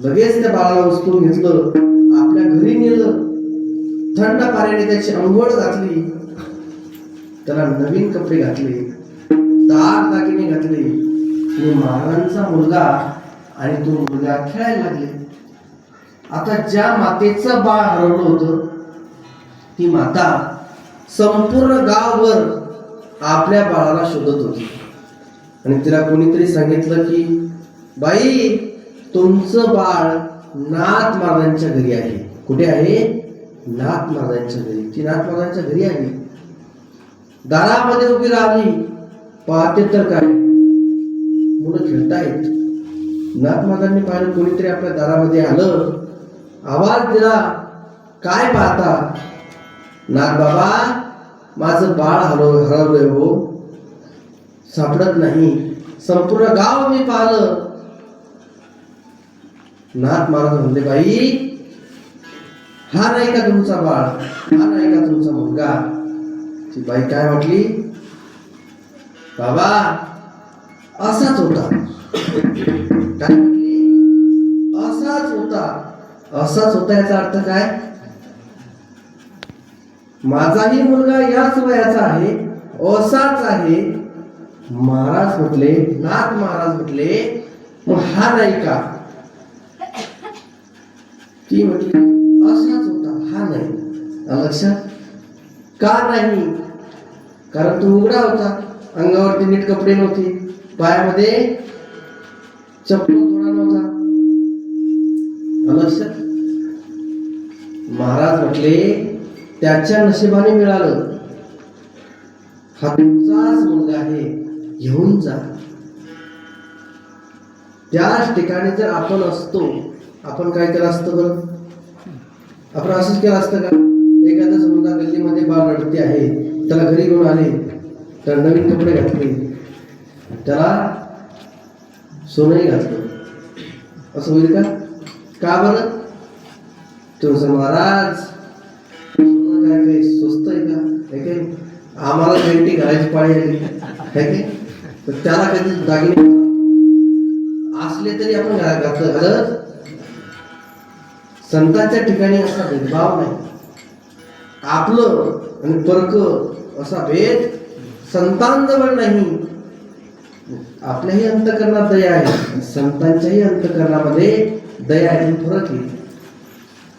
लगेच त्या बाळाला उचलून घेतलं, आपल्या घरी नेलं, थंड पाण्याने त्याची अंघोळ घातली, त्याला नवीन कपडे घातले, दागिने घातले. महाराजांचा मुलगा आणि तो मुलगा खेळायला लागले. आता ज्या मातेचं बाळ हरवलं होतं, ती माता संपूर्ण गावभर आपल्या बाळाला शोधत होती. आणि तिला कोणीतरी सांगितलं की बाई तुमचं बाळ नाथ महाराजांच्या घरी आहे. कुठे आहे? नाथ महाराजांच्या घरी. ती नाथ महाराजांच्या घरी आली, दारामध्ये उभी राहिली. पाहते तर काय, मुलं खेळतायत. नाथ महाराजांनी पाहिलं कोणीतरी आपल्या दारामध्ये आलं, आवाज दिला, काय पाहता? नाथ बाबा माझं बाळ हरवलंय हो, सापडत नाही. संपूर्ण गाव मी पाहिलं. नाथ महाराज म्हणले, बाई हा नाही का तुमचा बाळ, हा नाही का तुमचा मुलगा? ती बाई काय म्हटली, बाबा असाच होता. काय म्हटली, असाच होता. असाच होता याचा अर्थ काय? माझाही मुलगा याच वयाचा आहे, असाच आहे. महाराज म्हटले, नाथ महाराज म्हटले, मग हा नाही का? ती म्हटली असाच होता, हा नाही. लक्षात का नाही? कारण तो उघडा होता, अंगावरती नीट कपडे नव्हते, पायामध्ये चप्पल थोडा नव्हता. लक्षात. महाराज म्हटले त्याच्या नशिबाने मिळालं. हा तुमचाच मुलगा आहे, घेऊन जा. त्याच ठिकाणी जर आपण असतो, आपण काय केलं असतं बरं? आपण असंच केलं असतं का? एखादा समजा गल्लीमध्ये बाळ रडते आहे, त्याला घरी घेऊन आले, तर नवीन कपडे घातले, त्याला सोनंही घातलं, असं होईल का? का बरं? तुमचं महाराज सोनं काय काही स्वस्त आहे का? हे काय आम्हाला घंटी घालायची पाळी आली काय? तर त्याला कधी दागिने असले तरी आपण घालत. संतांच्या ठिकाणी असा भेदभाव नाही. आपलं आणि परक असा भेद संतांजवळ नाही. आपल्याही अंतःकरणात दया आहे, संतांच्याही अंतःकरणामध्ये दया आहे. फरक आहे.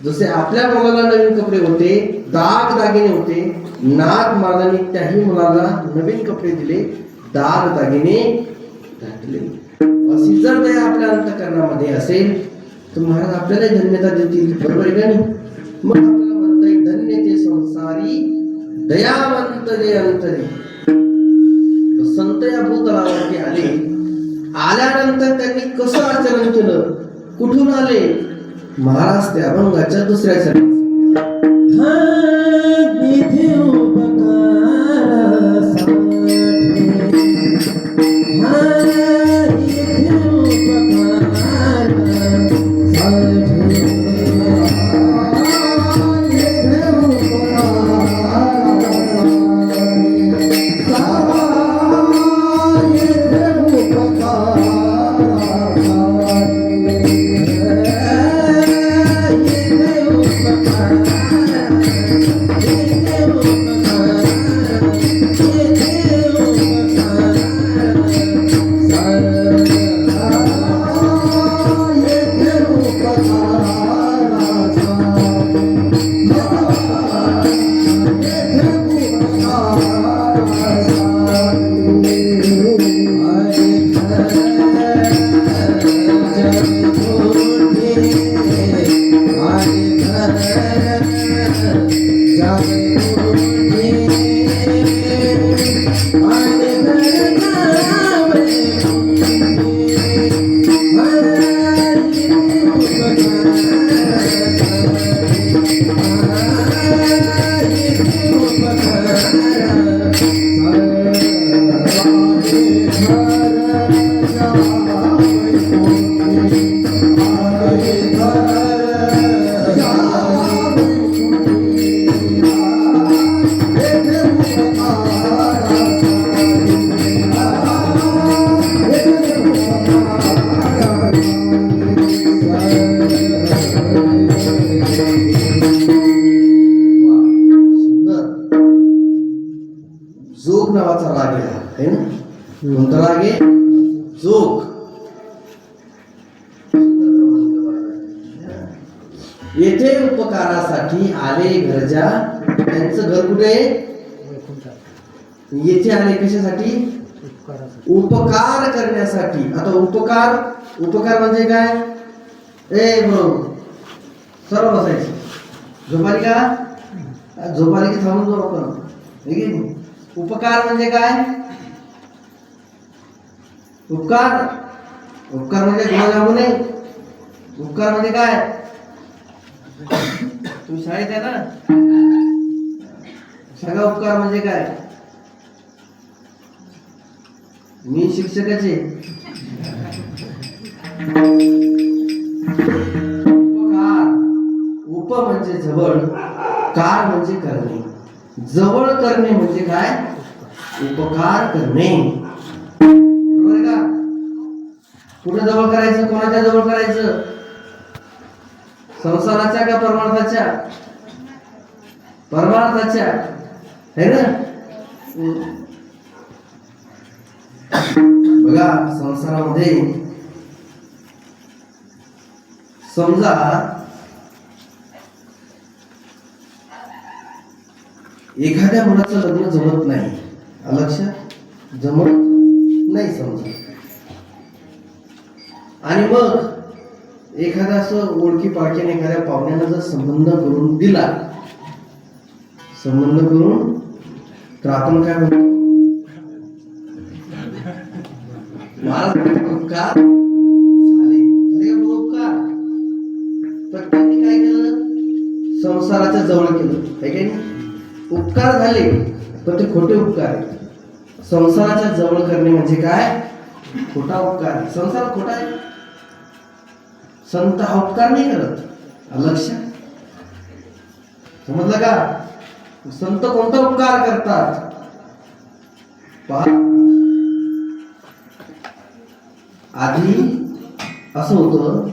जसे आपल्या मुलाला नवीन कपडे होते, दाग दागिने होते, नाथ महाराजांनी त्याही मुलाला नवीन कपडे दिले, दाग दागिने घातले. अशी जर दया आपल्या अंतःकरणामध्ये असेल तर महाराज आपल्याला धन्यता देतील. बरोबर आहे का नाही? मग आपल्याला म्हणता येईल, धन्य ते संसारी दयावंत जे अंतरी. संत या भूतलावरती आले, आल्यानंतर त्यांनी कसं आचरण केलं, कुठून आले? महाराज त्या अभंगाच्या दुसऱ्या चरणात जोग नावाचा राग आहे ना? कोणता राग आहे? जोग. येथे उपकारासाठी आले घरच्या. त्यांचं घर कुठे? येथे आले कशासाठी? उपकार करण्यासाठी. आता उपकार, उपकार म्हणजे काय? बरोबर, सर्व बसायचं. झोपाली का? झोपाली की थांबून जाऊ आपण. उपकार म्हणजे काय? उपकार, उपकार म्हणजे गुन्हा नाही. उपकार म्हणजे काय? तुम्ही शाळेत आहे ना? सांगा उपकार म्हणजे काय? मी शिक्षकाचे उपकार. उप म्हणजे जवळ, कार म्हणजे करणे. जवळ करणे म्हणजे काय? उपकार करणे. बरोबर आहे का? कुठे जवळ करायचं? कोणाच्या जवळ करायचं? संसाराच्या का परमार्थाच्या? परमार्थाच्या, है ना? बघा, संसारामध्ये समजा एखाद्या मुलाचं लग्न जमत नाही, लक्षात जमत नाही समजा, आणि मग एखादा असं ओळखी पाळखीने एखाद्या पाहुण्यानं जर संबंध करून दिला, संबंध करून, तर आपण काय म्हणतो? उपकार झाले, उपकार. तर त्यांनी काय केलं? संसाराच्या जवळ केलं, है की नाही? उपकार झाले, पण ते खोटे उपकार आहेत. संसाराच्या जवळ करणे म्हणजे काय? खोटा उपकार आहे. संसार खोटा आहे. संत हा उपकार नाही करत, लक्षात समजलं का? संत कोणता उपकार करतात? पहा, आधी असं होतं,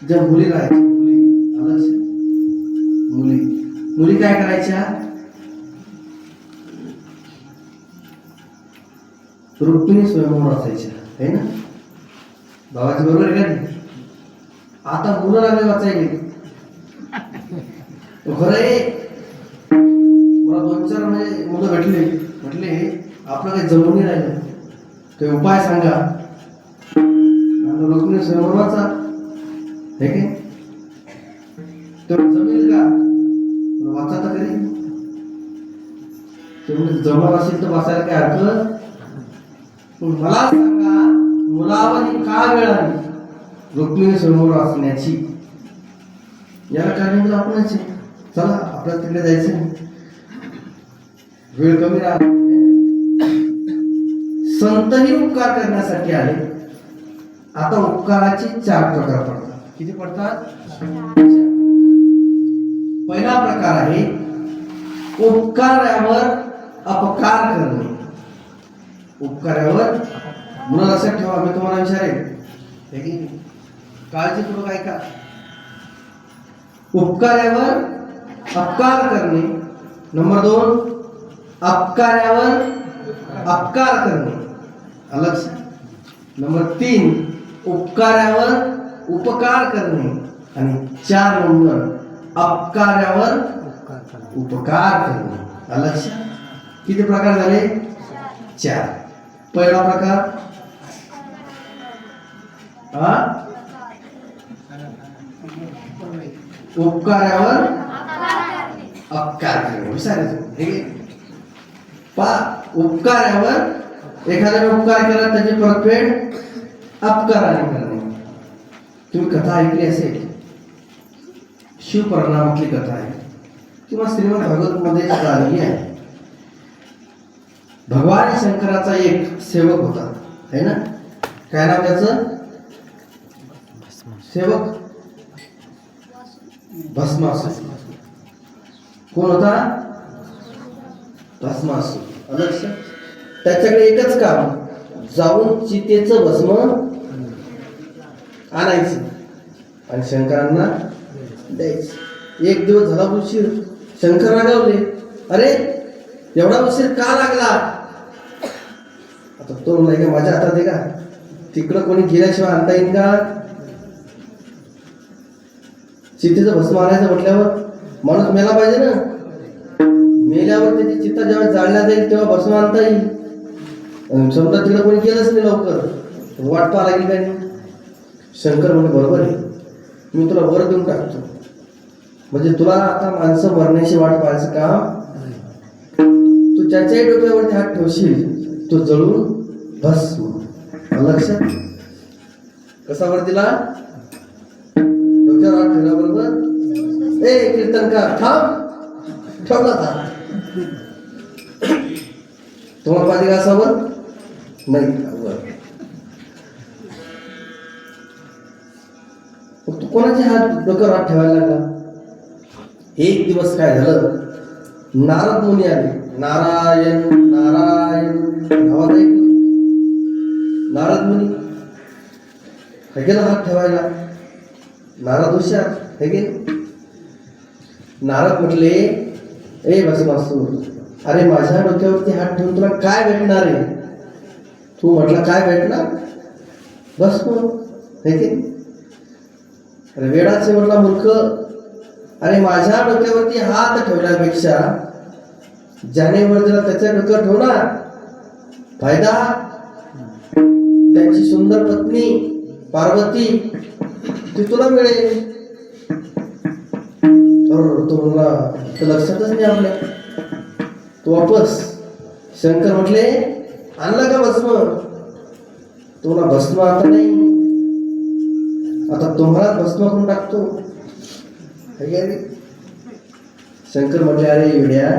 ज्या मुली राहायच्या, मुली काय करायच्या? रुक्मिणी स्वयंवर असायच्या, है ना? भावाची बरोबर आहे का नाही? आता मुलं लागले वाचायले. खरं आहे, मला 2-4 म्हणजे मुलं भेटले, म्हटले आपलं काही जमून नाही राहिलं, काही उपाय सांगा. रुक्मिणी स्वयंवर वाचा, हे काय तर जमेल का? वाचा तर खरी. तुम्ही जमत असेल तर वाचायला काय हरकत? मला सांगा, मुलावर का वेळ आली रुक्मिणी स्वयंवर वाचण्याची? याला कारणीभूत आपणच आहे. चला आपल्याला तिकडे जायचं नाही, वेळ कमी राहिला. संतही उपकार करण्यासाठी आले. आता उपकाराचे 4 प्रकार पडतात. किती पडतात? पहिला प्रकार आहे उपकारावर अपकार करणे. उपकारावर, मुलं लक्षात ठेवा, मी तुम्हाला विचारेन, काळजीपूर्वक ऐका. उपकारावर अपकार करणे. नंबर 2, अपकारावर अपकार करणे, अलग. नंबर 3, उपकारावर उपकार करणे. आणि 4 नंबर, अपकारावर उपकार करणे, अलग. किती प्रकार झाले? 4. पहिला प्रकार, उपकारावर अपकार करणे. विचारायचं उपकारावर एखाद्याने उपकार केला त्याची परतफेड अपकाराने करणे. तुम्ही कथा ऐकली असेल, शिवपरिणामातली कथा आहे, किंवा श्रीमद भागवत मध्ये आलेली आहे. भगवान शंकराचा एक सेवक होता, है ना? काय नाव त्याचं? सेवक भस्मासुर. कोण होता? भस्मासुर, अलग. त्याच्याकडे एकच काम, जाऊन चितेचं भस्म आणायचं आणि शंकरांना द्यायचं. एक दिवस झाला उशीर, शंकर रागावले, अरे एवढा उशीर का लागला? आता तो नाही का माझ्या हातात आहे का? तिकडं कोणी गेल्याशिवाय आणता येईल का? चितेचं भस्म आणायचं म्हटल्यावर माणूस मेला पाहिजे ना. मेल्यावर त्याची चिता जेव्हा जाळल्या जाईल तेव्हा भस्म आणता येईल. समजा तिला कोणी केलंच नाही लवकर, वाट पाहा लागेल काय? शंकर म्हणजे बरोबर आहे, मी तुला वर देऊन टाकतो, म्हणजे तुला आता माणसं मरण्याची वाट पाहायचं काम. तू ज्याच्याही डोक्यावरती हात ठेवशील तो जळून भस्म. लक्षात कसा वर दिला? डोक्यावर हात ठेवल्याबरोबर, ए कीर्तनकार थांब, ठेवला था. तुम्हाला पाहिजे का असावं? नाही का? बरं. मग तू कोणाचे हात डोक्यावर हात ठेवायला लागला? एक दिवस काय झालं, नारद मुनी आले. नारायण नारायण नावात ऐकलं. नारद मुनी हे गेला हात ठेवायला. नारद हुशार हे गे. नारद म्हटले, ए भस्मासूर, अरे माझ्या डोक्यावरती हात ठेवून तुला काय भेटणार आहे? तू म्हटलं काय भेटणार? भस्म हे गे. अरे वेडाचे म्हटला मूर्ख, अरे माझ्या डोक्यावरती हात ठेवण्यापेक्षा ज्याने वर दिला त्याच्या डोक्यावर ठेवणार. फायदा त्याची सुंदर पत्नी पार्वती ती तुला मिळेल. तो म्हणला लक्षातच नाही आपल्या. तो वापस शंकर म्हटले, आणला का भस्म? तुला भस्म आता नाही, आता तुम्हाला भस्म करून टाकतो. शंकर म्हटले, अरे येड्या,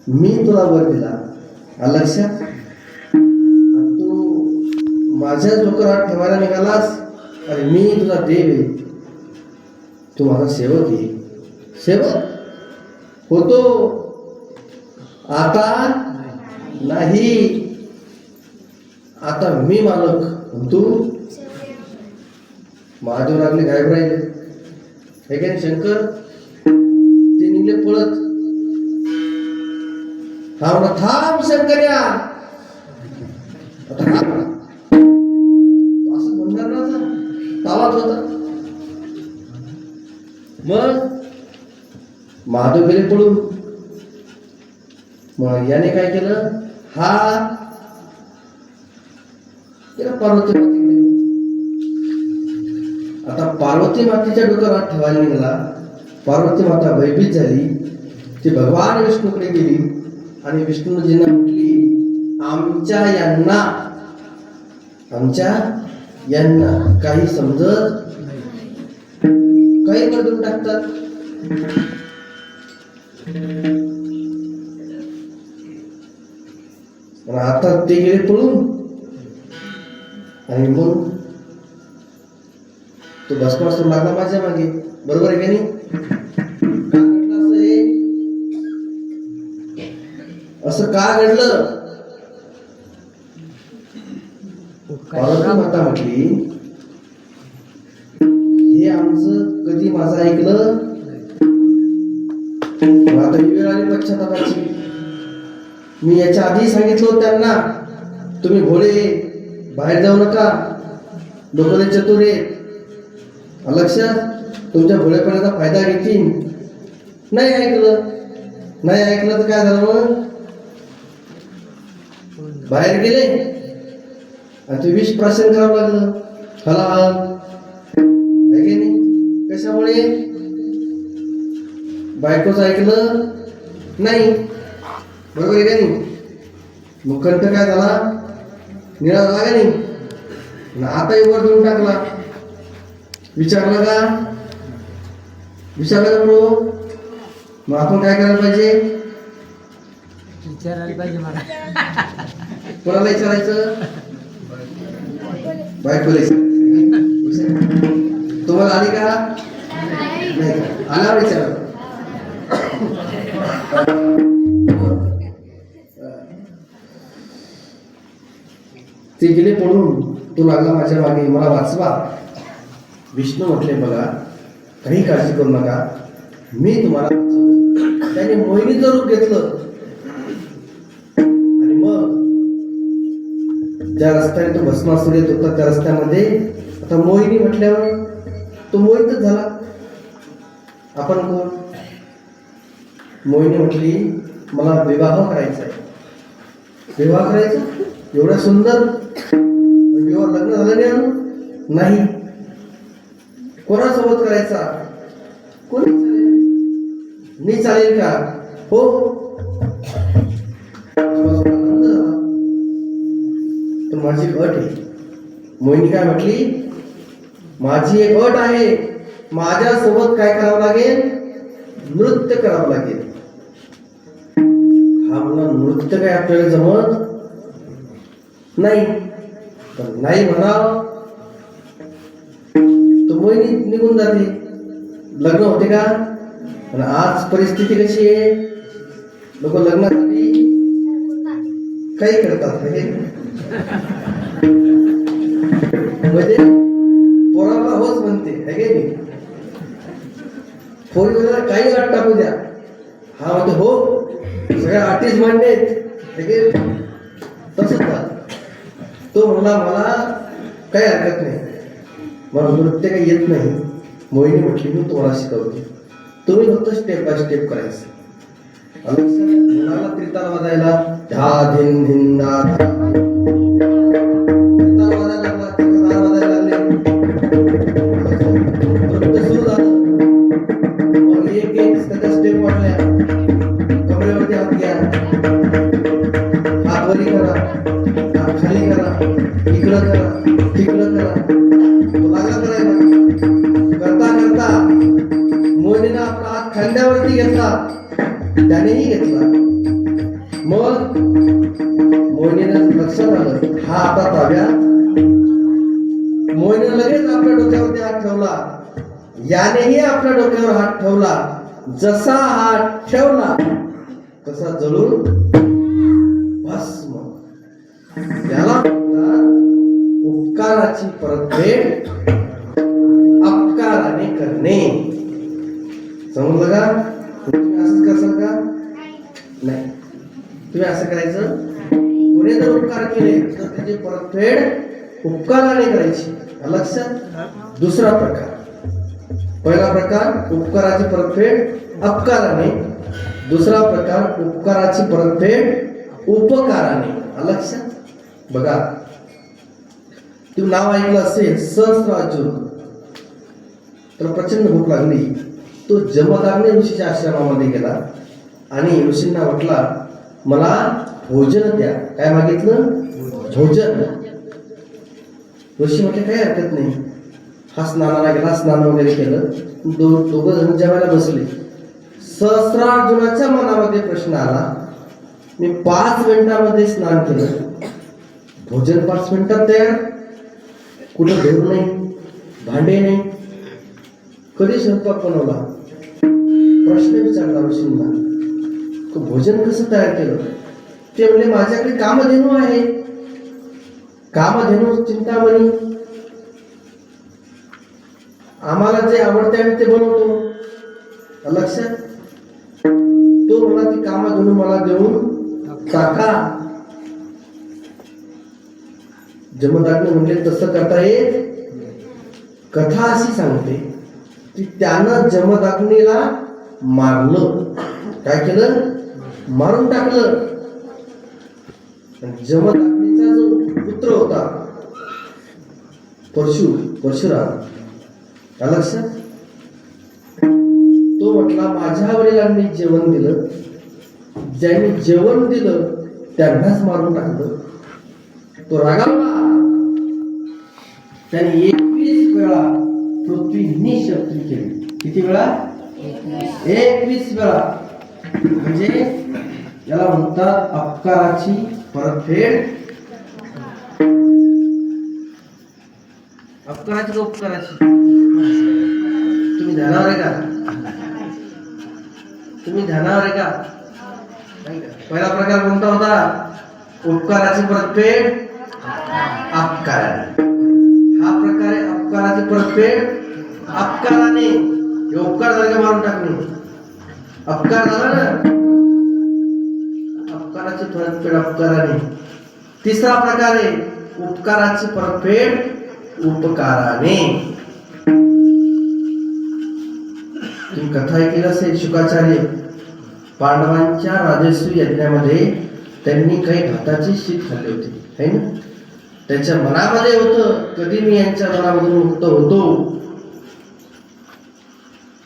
मी तुला वर दिला लक्षात, तू माझ्या डोक्यावर हात ठेवायला निघालास. अरे मी तुझा देव आहे, तू माझा सेवक आहे. सेवक होतो, आता नाही. आता मी मालक, तू महादेव लागले गायब राहिले. हे काय शंकर ते निघले पळत. हा म्हणा, थांब शंकर्या. असं म्हणणार ना, तावात होता. मग महादेव गेले पळून. मग याने काय केलं, हा पार्वती मातेकडे. आता पार्वती मातेच्या डोक्यावर हात ठेवायला निघाला. पार्वती माता भयभीत झाली. ती भगवान विष्णूकडे गेली आणि विष्णूजींना म्हटली, आमच्या यांना काही समजत काही बदलून टाकतात. आता ते गेले पळून. आणि मग तो भस्मासूर लागला माझ्या मागे. बरोबर आहे का नाही? असं का घडलं? पार्वती माता म्हटली, हे आमचं कधी माझं ऐकलं? आता ही वेळ आली पश्चातापाची. मी याच्या आधी सांगितलं त्यांना, तुम्ही भोळे, बाहेर जाऊ नका, डोकले चतुर आहे. लक्षात, तुमच्या भोळेपणाचा फायदा घेतील. नाही ऐकलं तर काय झालं? मग बाहेर गेले आणि ते विष प्राशन करावं लागलं. हलाल आहे की नाही? कशामुळे? बायकोचं ऐकलं नाही. बरोबर आहे का नाही? मग कंठ काय झाला? निळा झाला का नाही? आताही वर देऊन टाकला. विचारलं का प्रभू? मग आपण काय करायला पाहिजे? विचारायला पाहिजे मला. कोणाला विचारायचं? बायकोला. तुम्हाला आली का? नाही. आल्यावर विचारा. ते गेले पळून. तो लागला माझ्या मागे, मला वाचवा. विष्णू म्हटले, बघा काही काळजी करू नका, मी तुम्हाला वाचवतो. त्याने मोहिनीचं रूप घेतलं. आणि मग ज्या रस्त्याने तो भस्मासूर येत होता त्या रस्त्यामध्ये आता मोहिनी म्हटल्यावर तो मोहितच झाला. आपण कोण? मोहिनी म्हटली, मला विवाह करायचा आहे. विवाह करायचा? एवढा सुंदर विवाह, लग्न झालं नाही. कोणासोबत करायचा? कोणी चालेल? मी चालेल का? हो. पण माझी एक अट आहे. मोहिनी काय म्हटली? माझी एक अट आहे, माझ्यासोबत काय करावं लागेल? नृत्य करावं लागेल. पुन्हा नृत्य काय आपल्याला जमत नाही. पण नाही म्हणाव तो मोहिनी निघून जाते. लग्न होते का? पण आज परिस्थिती कशी आहे, लोक लग्नासाठी काही करतात म्हणजे पोराला होच म्हणते है की नाही. फोर व्हीलर काही अट टाकू द्या, हा म्हणते हो, सगळ्या अटीच मान्य आहेत. तसंच झालं. तो म्हणला मला काही हरकत नाही, मला नृत्य काही येत नाही. मोहिनी म्हटली मी तुम्हाला शिकवते, तुम्ही फक्त स्टेप बाय स्टेप करायचं. मुलाला त्रिताल वाजायला धा धिन धिन धा धा त्रिताल वाजायला लागला, त्रिताल वाजायला लागले. नृत्य सुरू झालं. मग एक एक त्याच्या स्टेप वाढल्या. कमरेवरती हात घ्या, हात वरी करा, हात खाली करा, इकडं करा, तिकडं करा. तो लागला करायला. करता करता मोहिनीनं आपला हात खांद्यावरती घेतला, त्यानेही घेतला. मग मोहिनीनं लक्षात आलं हा आता ताब्या. मोहिनीनं लगेच आपल्या डोक्यावरती हात ठेवला, यानेही आपल्या डोक्यावर हात ठेवला. जसा हात ठेवला तसा जळून भस्म. याला उपकाराची परतफेड अपकाराने करणे. समजलं का? तुम्ही असंच करसाल का? नाही. तुम्ही असं करायचं, कोणी जर उपकार केले तर त्याची परतफेड उपकाराने करायची. लक्षात. दुसरा प्रकार, पहिला प्रकार उपकाराची परतफेड अपकाराने, दुसरा प्रकार उपकाराची परतफेड उपकाराने. लक्षात. बघा, तुम्ही नाव ऐकलं असेल सहस्रार्जुन. तर प्रचंड भूक लागली. तो जमदग्नी ऋषीच्या आश्रमामध्ये गेला आणि ऋषींना म्हटला मला भोजन द्या. काय मागितलं? भोजन. ऋषी म्हटले काही हरकत नाही. हा स्नानाला गेला, स्नान वगैरे केलं. दोघं जण जेवायला बसले. सहस्रार्जुनाच्या मनामध्ये प्रश्न आला, मी 5 मिनिटामध्ये स्नान केलं, भोजन 5 मिनिटात तयार, कुठं धूर नाही, भांडे नाही, कधी स्वयंपाक बनवला? प्रश्न विचारला ऋषींना. भोजन कसं तयार केलं? ते म्हणले माझ्याकडे कामधेनू आहे, कामधेनू चिंतामणी, आम्हाला जे आवडते आम्ही ते बनवतो. लक्षात. तो म्हणला ती कामधेनू मला देऊन टाका. जमदग्नी म्हणले तसं करता येत. कथा अशी सांगते की त्यानं जमदग्नीला मारलं. काय केलं? मारून टाकलं. जमदग्नीचा जो पुत्र होता परशुराम, लक्षात. तो म्हटला माझ्या वडिलांनी जेवण दिलं, ज्यांनी जेवण दिलं त्यांनाच मारून टाकलं. तो रागावला. त्याने 21 वेळा पृथ्वी निःशक्ती केली. किती वेळा? 21 वेळा. म्हणजे याला म्हणतात अपकाराची परतफेड. अपकाराची का उपकाराची? तुम्ही ध्यानावर आहे का? तुम्ही ध्यानावर आहे का? पहिला प्रकार कोणता होता? उपकाराची परतफेड अपकाराने. हा प्रकार आहे अपकाराची परतफेड अपकाराने. उपकार झाले का मारून टाकणे? अपकार झाला ना, अपकाराची परतफेड अपकाराने. तिसरा प्रकार आहे उपकाराची परतफेड उपकाराने. तुम्ही कथा ऐकली असेल, शुकाचार्य पांडवांच्या राजस्वी यज्ञामध्ये त्यांनी काही भाताची शीत खाल्ली होती, है ना. त्यांच्या मनामध्ये होतं कधी मी यांच्या मनामधून मुक्त होतो.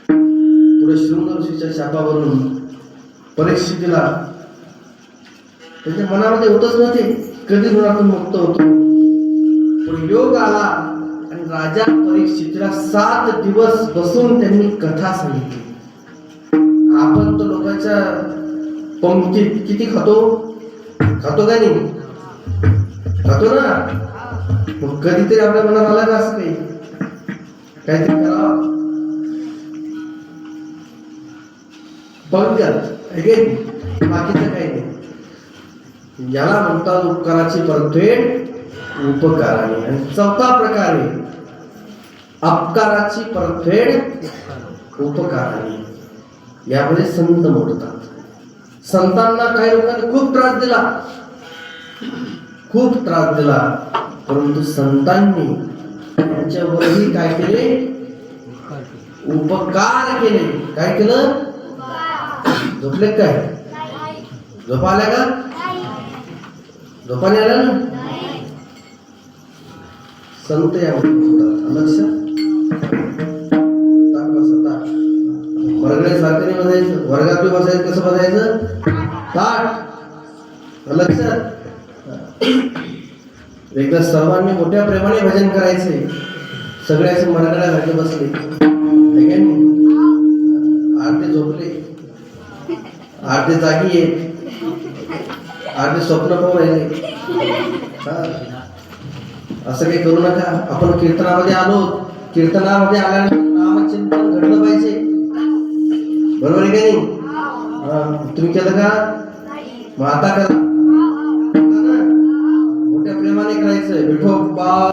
पुढे शृंग ऋषीच्या शापावरून परीक्षितीला त्यांच्या मनामध्ये होतच नव्हते कधी ऋणातून मुक्त होतो. पुढे योग आला आणि राजा परीक्षितीला 7 दिवस बसून त्यांनी कथा सांगितली. आपण तर लोकांच्या पण किती खातो का नाही? खातो ना. मग कधीतरी आपल्या मनात आलं का असं काहीतरी करावं पंकज बाकीचं काही नाही. याला म्हणतात उपकाराची परतफेड उपकाराने. आणि चौथा प्रकार आहे अपकाराची परतफेड उपकाराने. यामध्ये संत मोडतात. संतांना काही लोकांनी खूप त्रास दिला परंतु संतांनी त्यांच्यावरही काय केले? उपकार केले. काय केलं? झोपले काय? झोपा आल्या का? झोपाने आल्या ना? संत यामध्ये लक्षात वर्गासारखं नाही बसायचं. वर्गात बसायचं कसं बसायचं? ताट. लक्षात. एकदा सर्वांनी मोठ्या प्रेमाने भजन करायचे. सगळ्याचे मराठ्याला बसले. आरते झोपले, आरते जागी येत, आरते स्वप्न पाहून राहिले. असं काही करू नका. आपण कीर्तनामध्ये आलो. कीर्तनामध्ये आल्यानंतर नामचिंतन घडलं पाहिजे. बरोबर आहे का नाही? तुम्ही केलं का? मग आता करा. मोठ्या प्रेमाने करायचं. विठोबा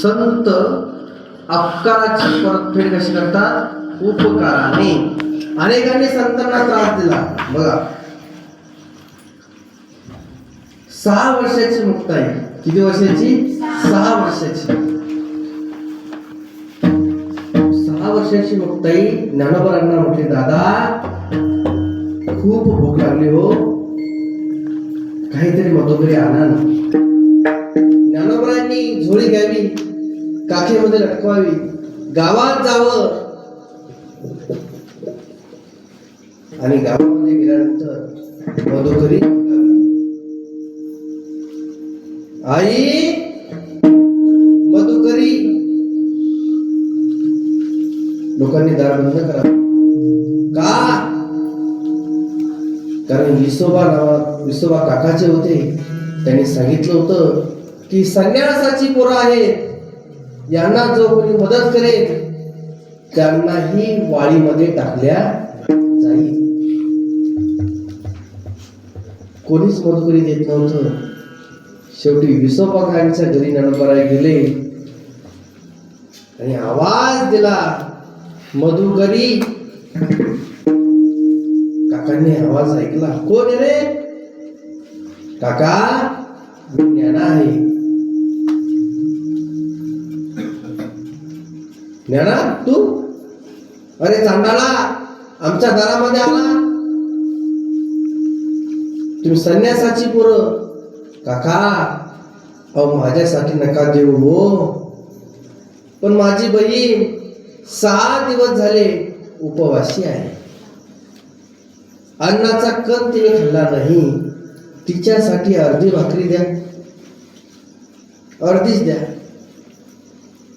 संत अपकाराची परतफेड कशी करतात? उपकाराने. अनेकांनी संतांना त्रास दिला. बघा 6 वर्षाची मुक्ताई. किती वर्षाची? 6 वर्षाची. 6 वर्षाची मुक्ताई ज्ञानोबांना म्हटली, दादा खूप भूक लागली हो, काहीतरी मधोमरी आणा ना. ज्ञानोबांनी झोळी घ्यावी, काखेमध्ये लटकवावी, गावात जावं आणि गावामध्ये गेल्यानंतर मधोकरी आई मधुकरी. लोकांनी दार बंद करा. का? कारण विसोबा काकाचे होते. त्यांनी सांगितलं होतं की संन्यासाची पोरं आहेत, यांना जो कोणी मदत करेल त्यांनाही वाळीमध्ये टाकल्या जाईल. कोणीच मधुकरी देत नव्हतं. शेवटी विसोबा काकांच्या घरी ज्ञानोबाराय गेले आणि आवाज दिला, मधुकरी. काकांनी आवाज ऐकला. कोण आहे रे? काका मी ज्ञाना आहे. ज्ञाना तू? अरे चांडाळा, आमच्या दारामध्ये आला. तुम्ही संन्यासाची पोरं. काका अहो माझ्यासाठी नका देऊ हो, पण माझी बहीण 6 दिवस झाले उपवासी आहे. अन्नाचा कण तिने खाल्ला नाही. तिच्यासाठी अर्धी भाकरी द्या, अर्धीच द्या.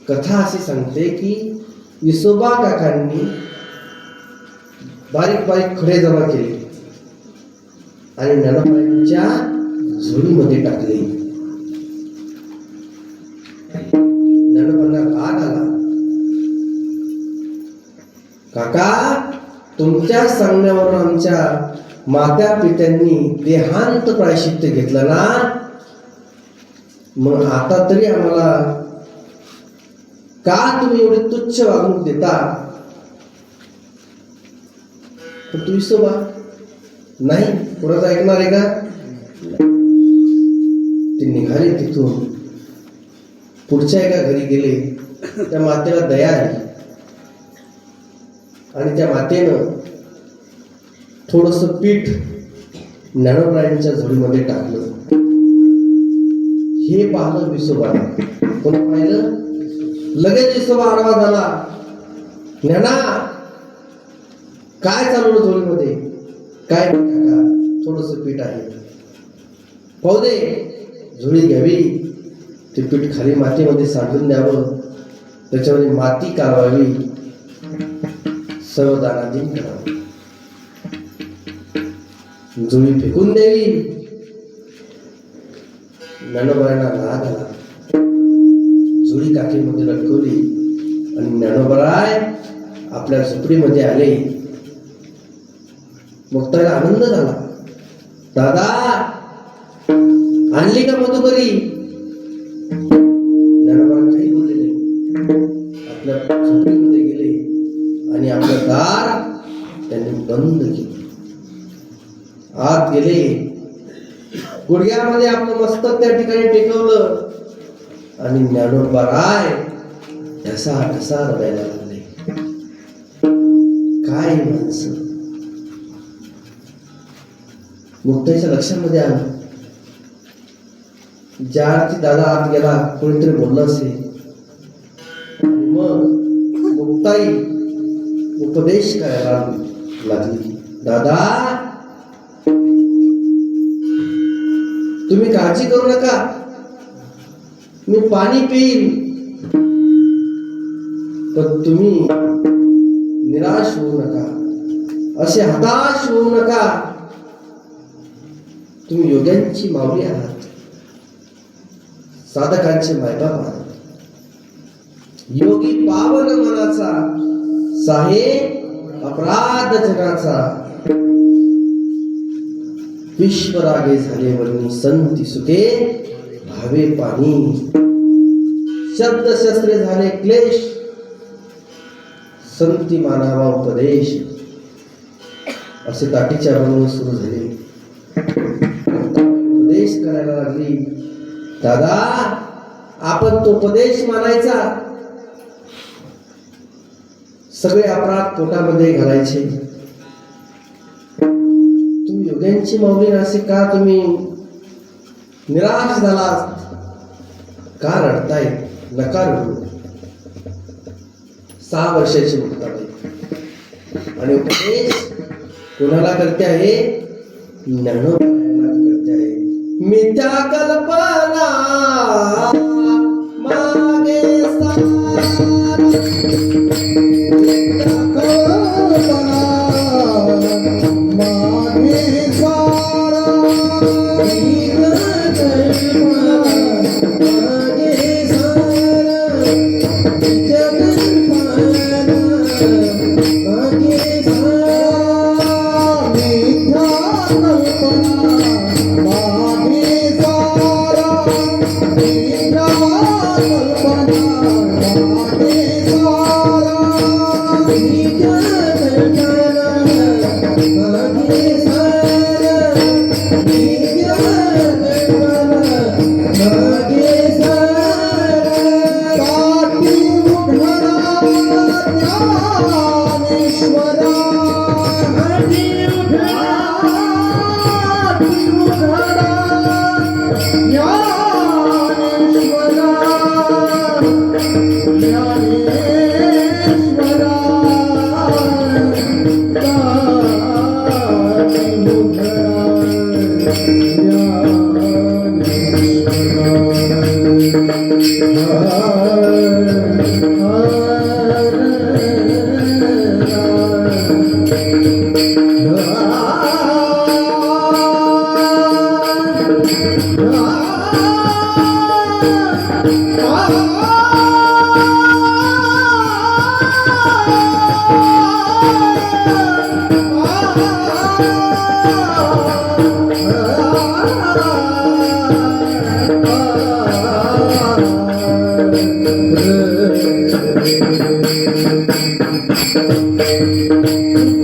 कथा अशी सांगते की विसोबा काकांनी बारीक बारीक खडे जमा केले आणि ज्ञानोबांच्या झोळीमध्ये टाकले. ज्ञानोबांना राग आला. काका तुमच्या सांगण्यावरून आमच्या माता पित्यांनी देहांत प्रायश्चित्त घेतलं ना, मग आता तरी आम्हाला का तुम्ही एवढी तुच्छ वागणूक देता? पण तू विसोबा नाही, कोणाचं ऐकणार आहे का? ते निघाले तिथून, पुढच्या एका घरी गेले. त्या मातेला दया आली आणि त्या मातेनं थोडस पीठ ज्ञानोबरायांच्या झोळीमध्ये टाकलं. हे पाहिलं विसोबाने. कोण पाहिलं? लगेच विसोबा आडवा झाला. ज्ञाना, काय चालवलं झोळीमध्ये? काय काका, थोडस पीठ आहे, पाहू दे. झोळी घ्यावी, ते पीठ खाली मातीमध्ये सांडून द्यावं, त्याच्यामध्ये माती कालवावी, सर्व दानाधीन करावं, झोळी फेकून द्यावी. ज्ञानोबरायांना राग आला. झोळी काठीमध्ये लटकवली आणि ज्ञानोबराय आपल्या झोपडीमध्ये आले. मग त्याला आनंद झाला. दादा, आणली का मधुकरी? ज्ञानोबराय काही बोलले नाही. आपल्या झोपडीमध्ये गेले आणि आपलं दार त्यांनी बंद केलं. आत गेले, गुडघ्यामध्ये आपलं मस्तक त्या ठिकाणी टेकवलं आणि ज्ञानोबराय ढसा ढसा रडायला लागले. काय माणसं! मुक्ताईच्या लक्षामध्ये आलं, ज्या अर्थी दादा आत गेला कोणीतरी बोललं असेल. मग मुक्ताई उपदेश करायला लागली. दादा, तुम्ही काळजी करू नका, मी पाणी पिईन, पण तुम्ही निराश होऊ नका, असे हताश होऊ नका. तुम्ही योग्यांची माऊली आहात, साधकांचे मायबाप आहात. योगी पावन मनाचा, साहेब अपराध जगाचा. विश्वरागे झाले वर्णी संती सुखे, भावे पाणी. शब्द शस्त्रे झाले क्लेश, संती मानावा उपदेश. असे ताटीच्या बनवून सुरू झाले. उपदेश करायला लागली. दादा, आपण तो उपदेश मानायचा, सगळे अपराध पोटामध्ये घालायचे. तुम्ही योग्यांची माऊली असे का तुम्ही निराश झालात? का रडताय? नका रडू. 6 वर्षाची मुक्ताबाई आणि उपदेश कोणाला करते आहे? ज्ञानोबरायांना करते आहे. मिथ्या कल्पना मागे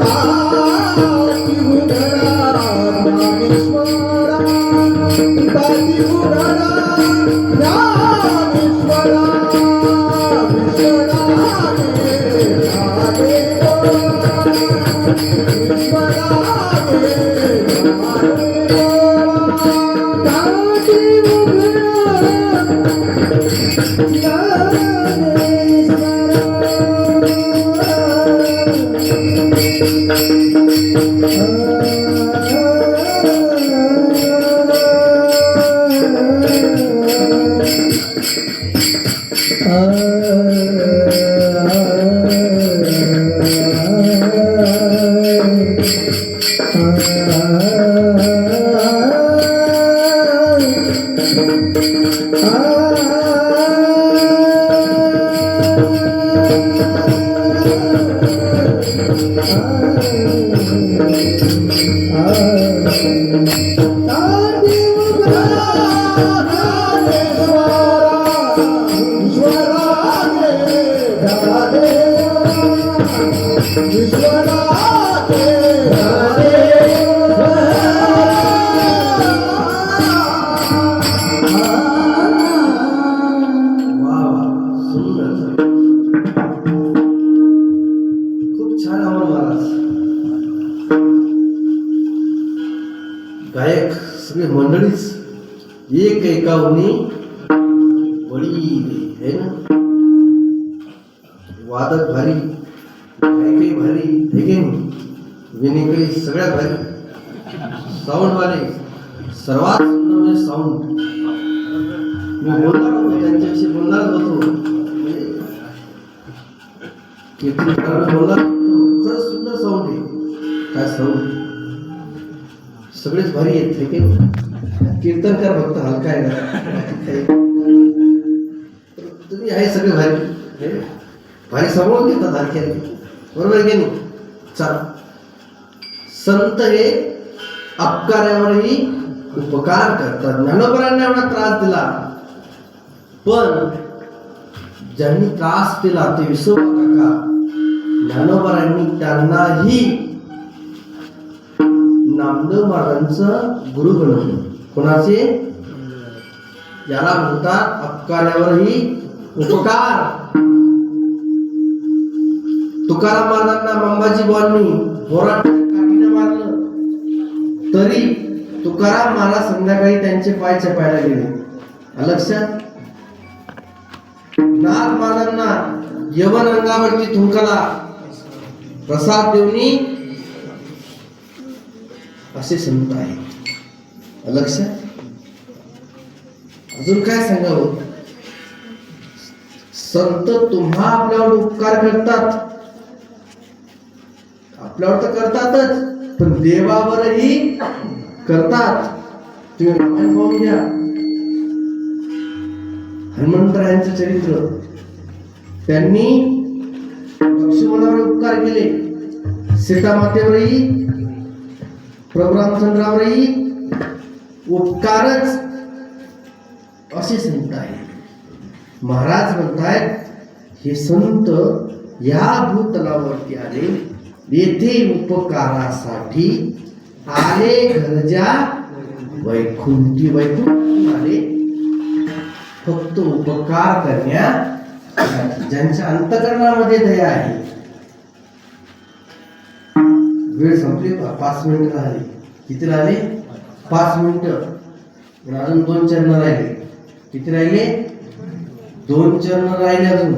Ah खूप छान आवाज महाराज. गायक सगळे मंडळीच एक एकावनी बळी है ना. वादक भारी, गायकही भारी है की नाही, विनेकरी सगळ्यात भारी, साऊंड वाले सर्वात सुंदर म्हणजे साऊंड. मी बोलणार होतो त्यांच्याविषयी बोलणार होतो, कीर्तनकाराला बोलणार होतो. खरंच सुंदर साऊंड आहे. काय साऊंड, सगळेच भारी आहेत हे की नाही. कीर्तनकार फक्त हलका आहे ना. तुम्ही आहे सगळे भारी, भारी सांभाळून घेतात हलक्या, बरोबर आहे की नाही. चला, संत हे अपकारावरही उपकार करतात. ज्ञानोबरांना एवढा त्रास दिला, पण ज्यांनी त्रास दिला ते विसोबा काका, ज्ञानोबरांनी त्यांनाही नामदेव महाराजांचं गुरु बनवलं. कोणाचे? याला म्हणतात अपकारावरही उपकार. तुकाराम महाराजांना मंबाजी बुवांनी बोरात काठीने मारलं, तरी तुकाराम महाराज संध्याकाळी त्यांचे पाय चपायला गेले. लक्षात. नाथ महाराजांना यवन अंगावरती थुंकला, प्रसाद देऊनी असे संत आहेत. लक्षात. अजून काय सांगावं. संत तुम्हा आपल्यावर उपकार करतात, आपल्यावर तर करतातच, पण देवावरही करतात. तुम्ही रामायण पाहून घ्या. हनुमंतरायांचं चरित्र, त्यांनी लक्ष्मणावर उपकार केले, सीतामातेवरही, प्रभू रामचंद्रावरही उपकारच. असे संत आहेत. महाराज म्हणतायत हे संत या भूतलावरती आले, येथे उपकारासाठी आले, घरच्या वैकुंठी. वैकुंठ आले फक्त उपकार करण्यासाठी, ज्यांच्या अंतकरणामध्ये दया आहे. वेळ संपली, 5 मिनिटं राहिले. किती राहिले? 5 मिनिटं. अजून 2 चरण राहिले. किती राहिले? 2 चरण राहिले अजून.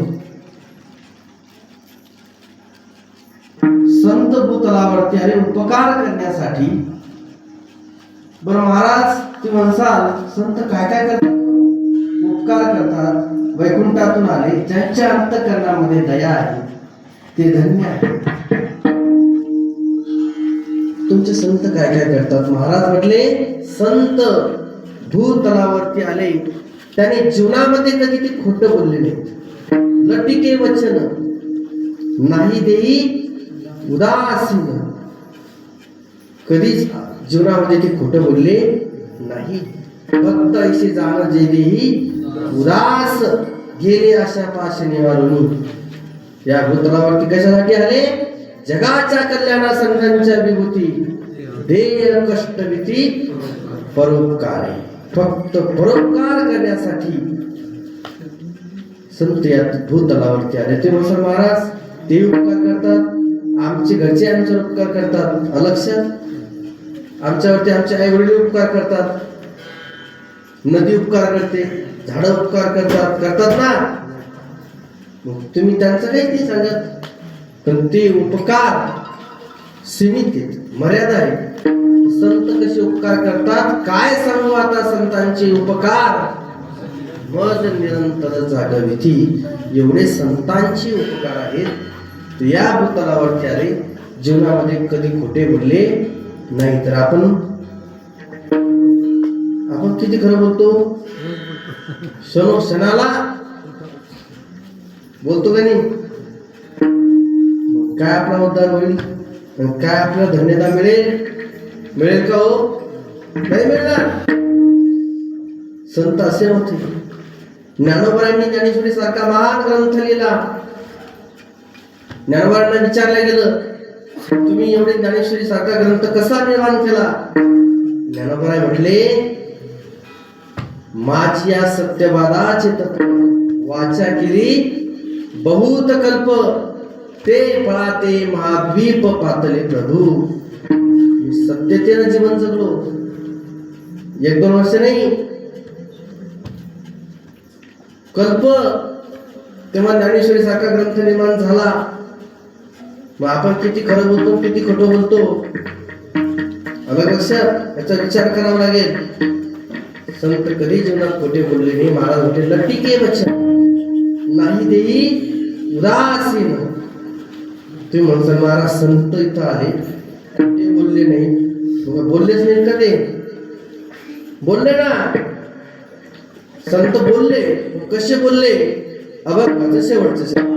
संत भूतलावरती आले उपकार करण्यासाठी. बरं महाराज, तुम्ही म्हणसाल संत काय काय करतात? उपकार करतात, वैकुंठातून आले, ज्यांच्या अंतकरणामध्ये दया आहे ते धन्य आहे. तुमचे संत काय काय करतात? महाराज म्हटले संत भूतलावरती आले, त्याने जीवनामध्ये कधी ते खोटं बोलले नाही. लटिके वचन नाही देई उदासीन. कधीच जीवनामध्ये ते खोटं बोलले नाही. फक्त ऐसे जाण जे देही उदास गेले अशा पाश निवारुनी. या भूतलावरती कशासाठी आले? जगाच्या कल्याणा संतांच्या विभूती, ध्येय कष्ट भीती परोपकार. फक्त परोपकार करण्यासाठी संत या भूतलावरती आले. ते म्हणतात महाराज ते उपकार करतात, आमचे घरचे आमच्यावर उपकार करतात. लक्षात. आमच्यावरती आमचे आई वडील उपकार करतात, नदी उपकार करते, झाडं उपकार करतात ना. मग तुम्ही त्यांचं काही नाही सांगत, पण ते उपकार सीमित आहेत, मर्यादा आहे. संत कसे उपकार करतात काय सांगू आता संतांचे उपकार. मद निरंतर जागविती एवढे संतांचे उपकार आहेत. या भूतलावरती आले, जीवनामध्ये कधी खोटे बोलले नाही तर आपण किती खरं बोलतो, क्षणाला बोलतो का नाही? मग काय आपला उद्धार होईल, आणि काय आपल्याला धन्यता मिळेल का हो? नाही मिळणार. संत असे होते. ज्ञानोबांनी ज्ञानेश्वरी सारखा महान ग्रंथ लिहिला. ज्ञानोबांना विचारलं गेलं, तुम्ही एवढे ज्ञानेश्वरी सारखा ग्रंथ कसा निर्माण केला? ज्ञानोबा म्हटले, माझ्या सत्यवादाचे तत्व वाचा केली बहुत कल्प, ते पळाते महाद्वीप पातले प्रभू. मी सत्यतेनं जीवन जगलो, 1-2 वर्ष नाही, कल्प. तेव्हा ज्ञानेश्वरी सारखा ग्रंथ निर्माण झाला. मग आपण किती खरं बोलतो, किती खोटं बोलतो, अलग लक्षात याचा विचार करावा लागेल. संत कधी जीवनात खोटे बोलले नाही. महाराज म्हटले, लट्टी के बच्चा नाही देई उदासीन. तुम्ही म्हणसाल महाराज संत इथं आले, खोटे बोलले नाही, बोललेच नाही का? ते बोलले ना, संत बोलले. कसे बोलले? अभंगाचं शेवटचं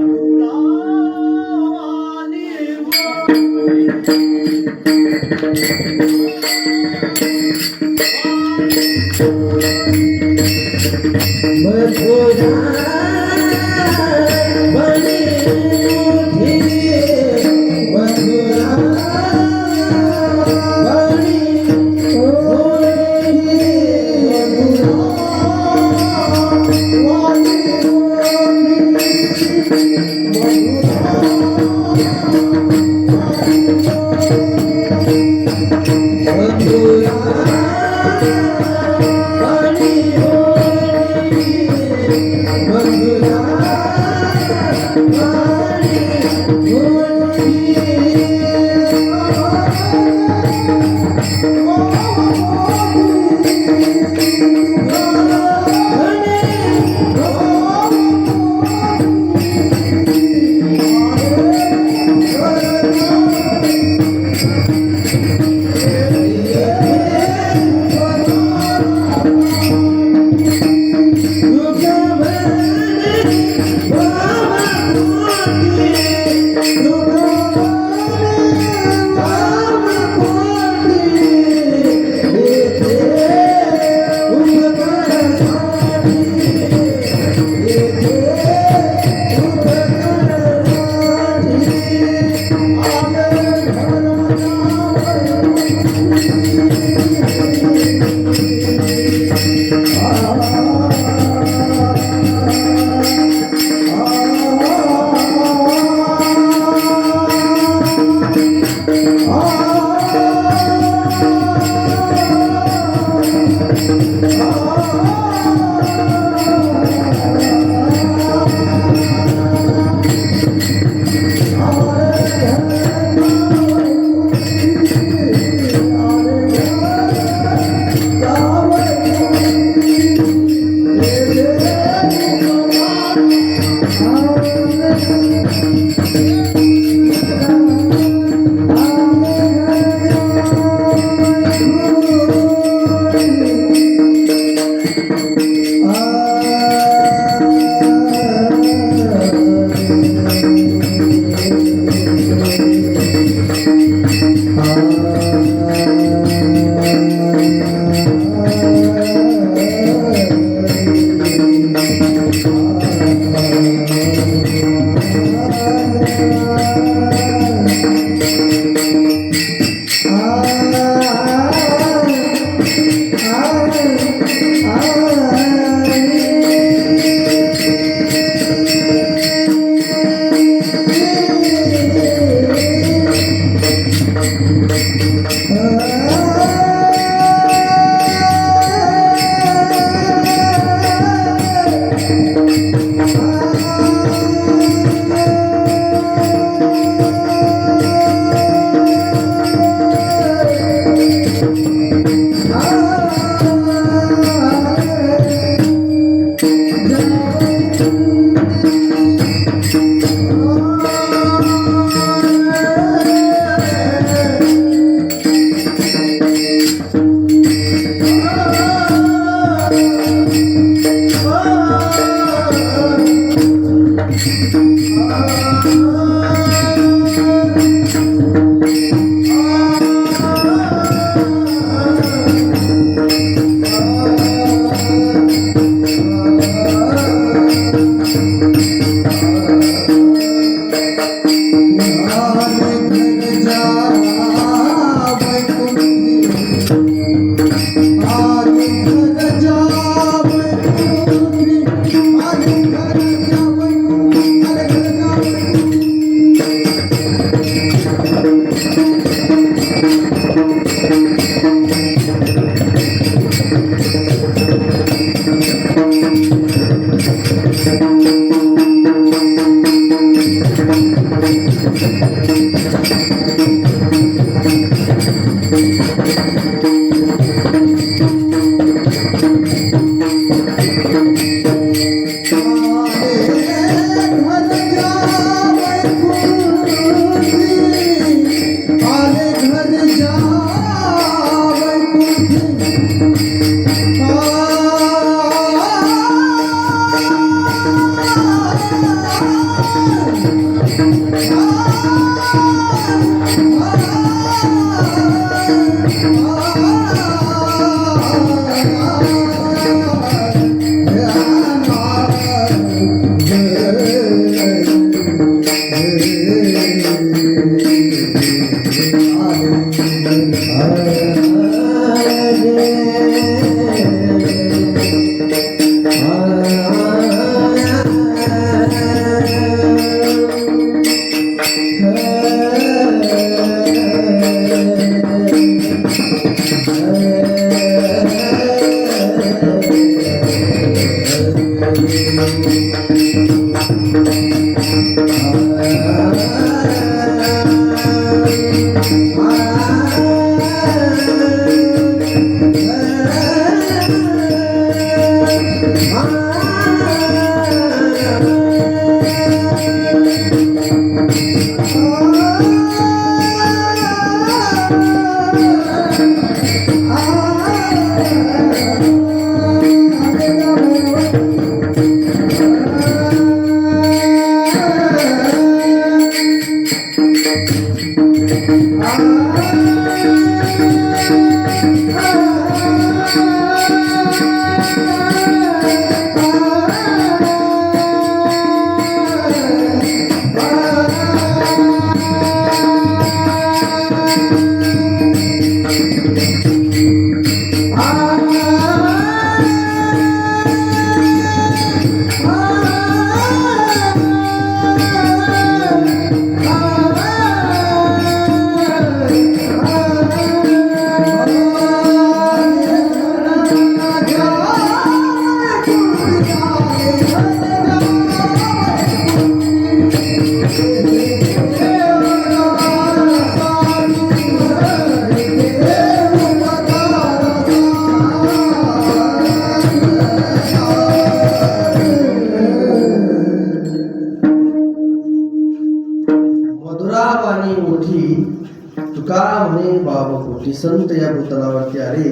संत या भूतलावरती आले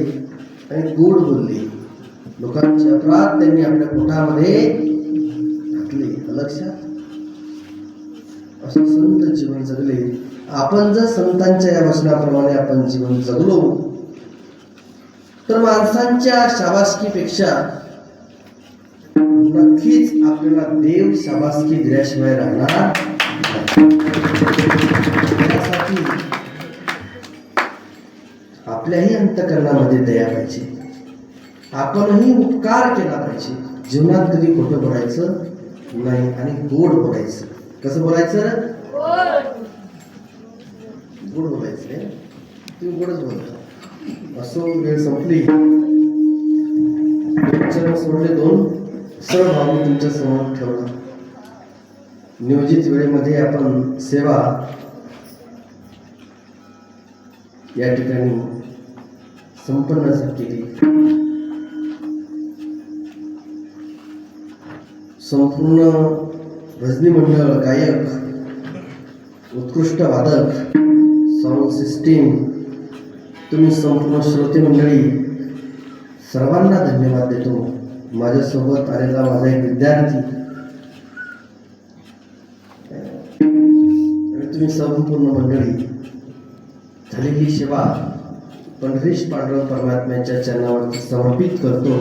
आणि गोड बोलले, लोकांचे अपराध त्यांनी आपल्या पोटामध्ये घातले. लक्षात, असं संत जीवन जगले. आपण जर संतांच्या या वचनाप्रमाणे आपण जीवन जगलो तर माणसांच्या शाबासकीपेक्षा नक्कीच आपल्याला देव शाबासकी दिल्याशिवाय राहणार नाही. त्यासाठी आपल्याही अंतःकरणामध्ये दया पाहिजे. आपणही उपकार केला पाहिजे. जीवनात कधी खोटं बोलायचं नाही आणि गोड बोलायचं. कसं बोलायचं? गोड बोलायचं रे, तुम्ही गोडच बोलता. असो, वेळ संपली. चरण सोडले दोन, सर्व भाव तुमच्या समोर ठेवला. नियोजित वेळेमध्ये आपण सेवा या ठिकाणी संपन्न केली. संपूर्ण भजनी मंडळ, गायक, उत्कृष्ट वादक, साऊंड सिस्टीम, तुम्ही संपूर्ण श्रोते मंडळी सर्वांना धन्यवाद देतो. माझ्यासोबत आलेला माझा एक विद्यार्थी आणि तुम्ही संपूर्ण मंडळी झालेली सेवा पंढरीश पांडुरंग परमात्म्याच्या चरणावरती समर्पित करतो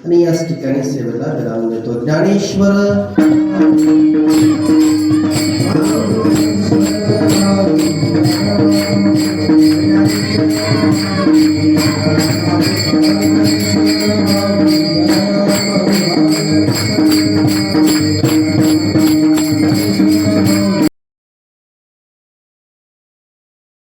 आणि याच ठिकाणी सेवेला विराम देतो. ज्ञानेश्वर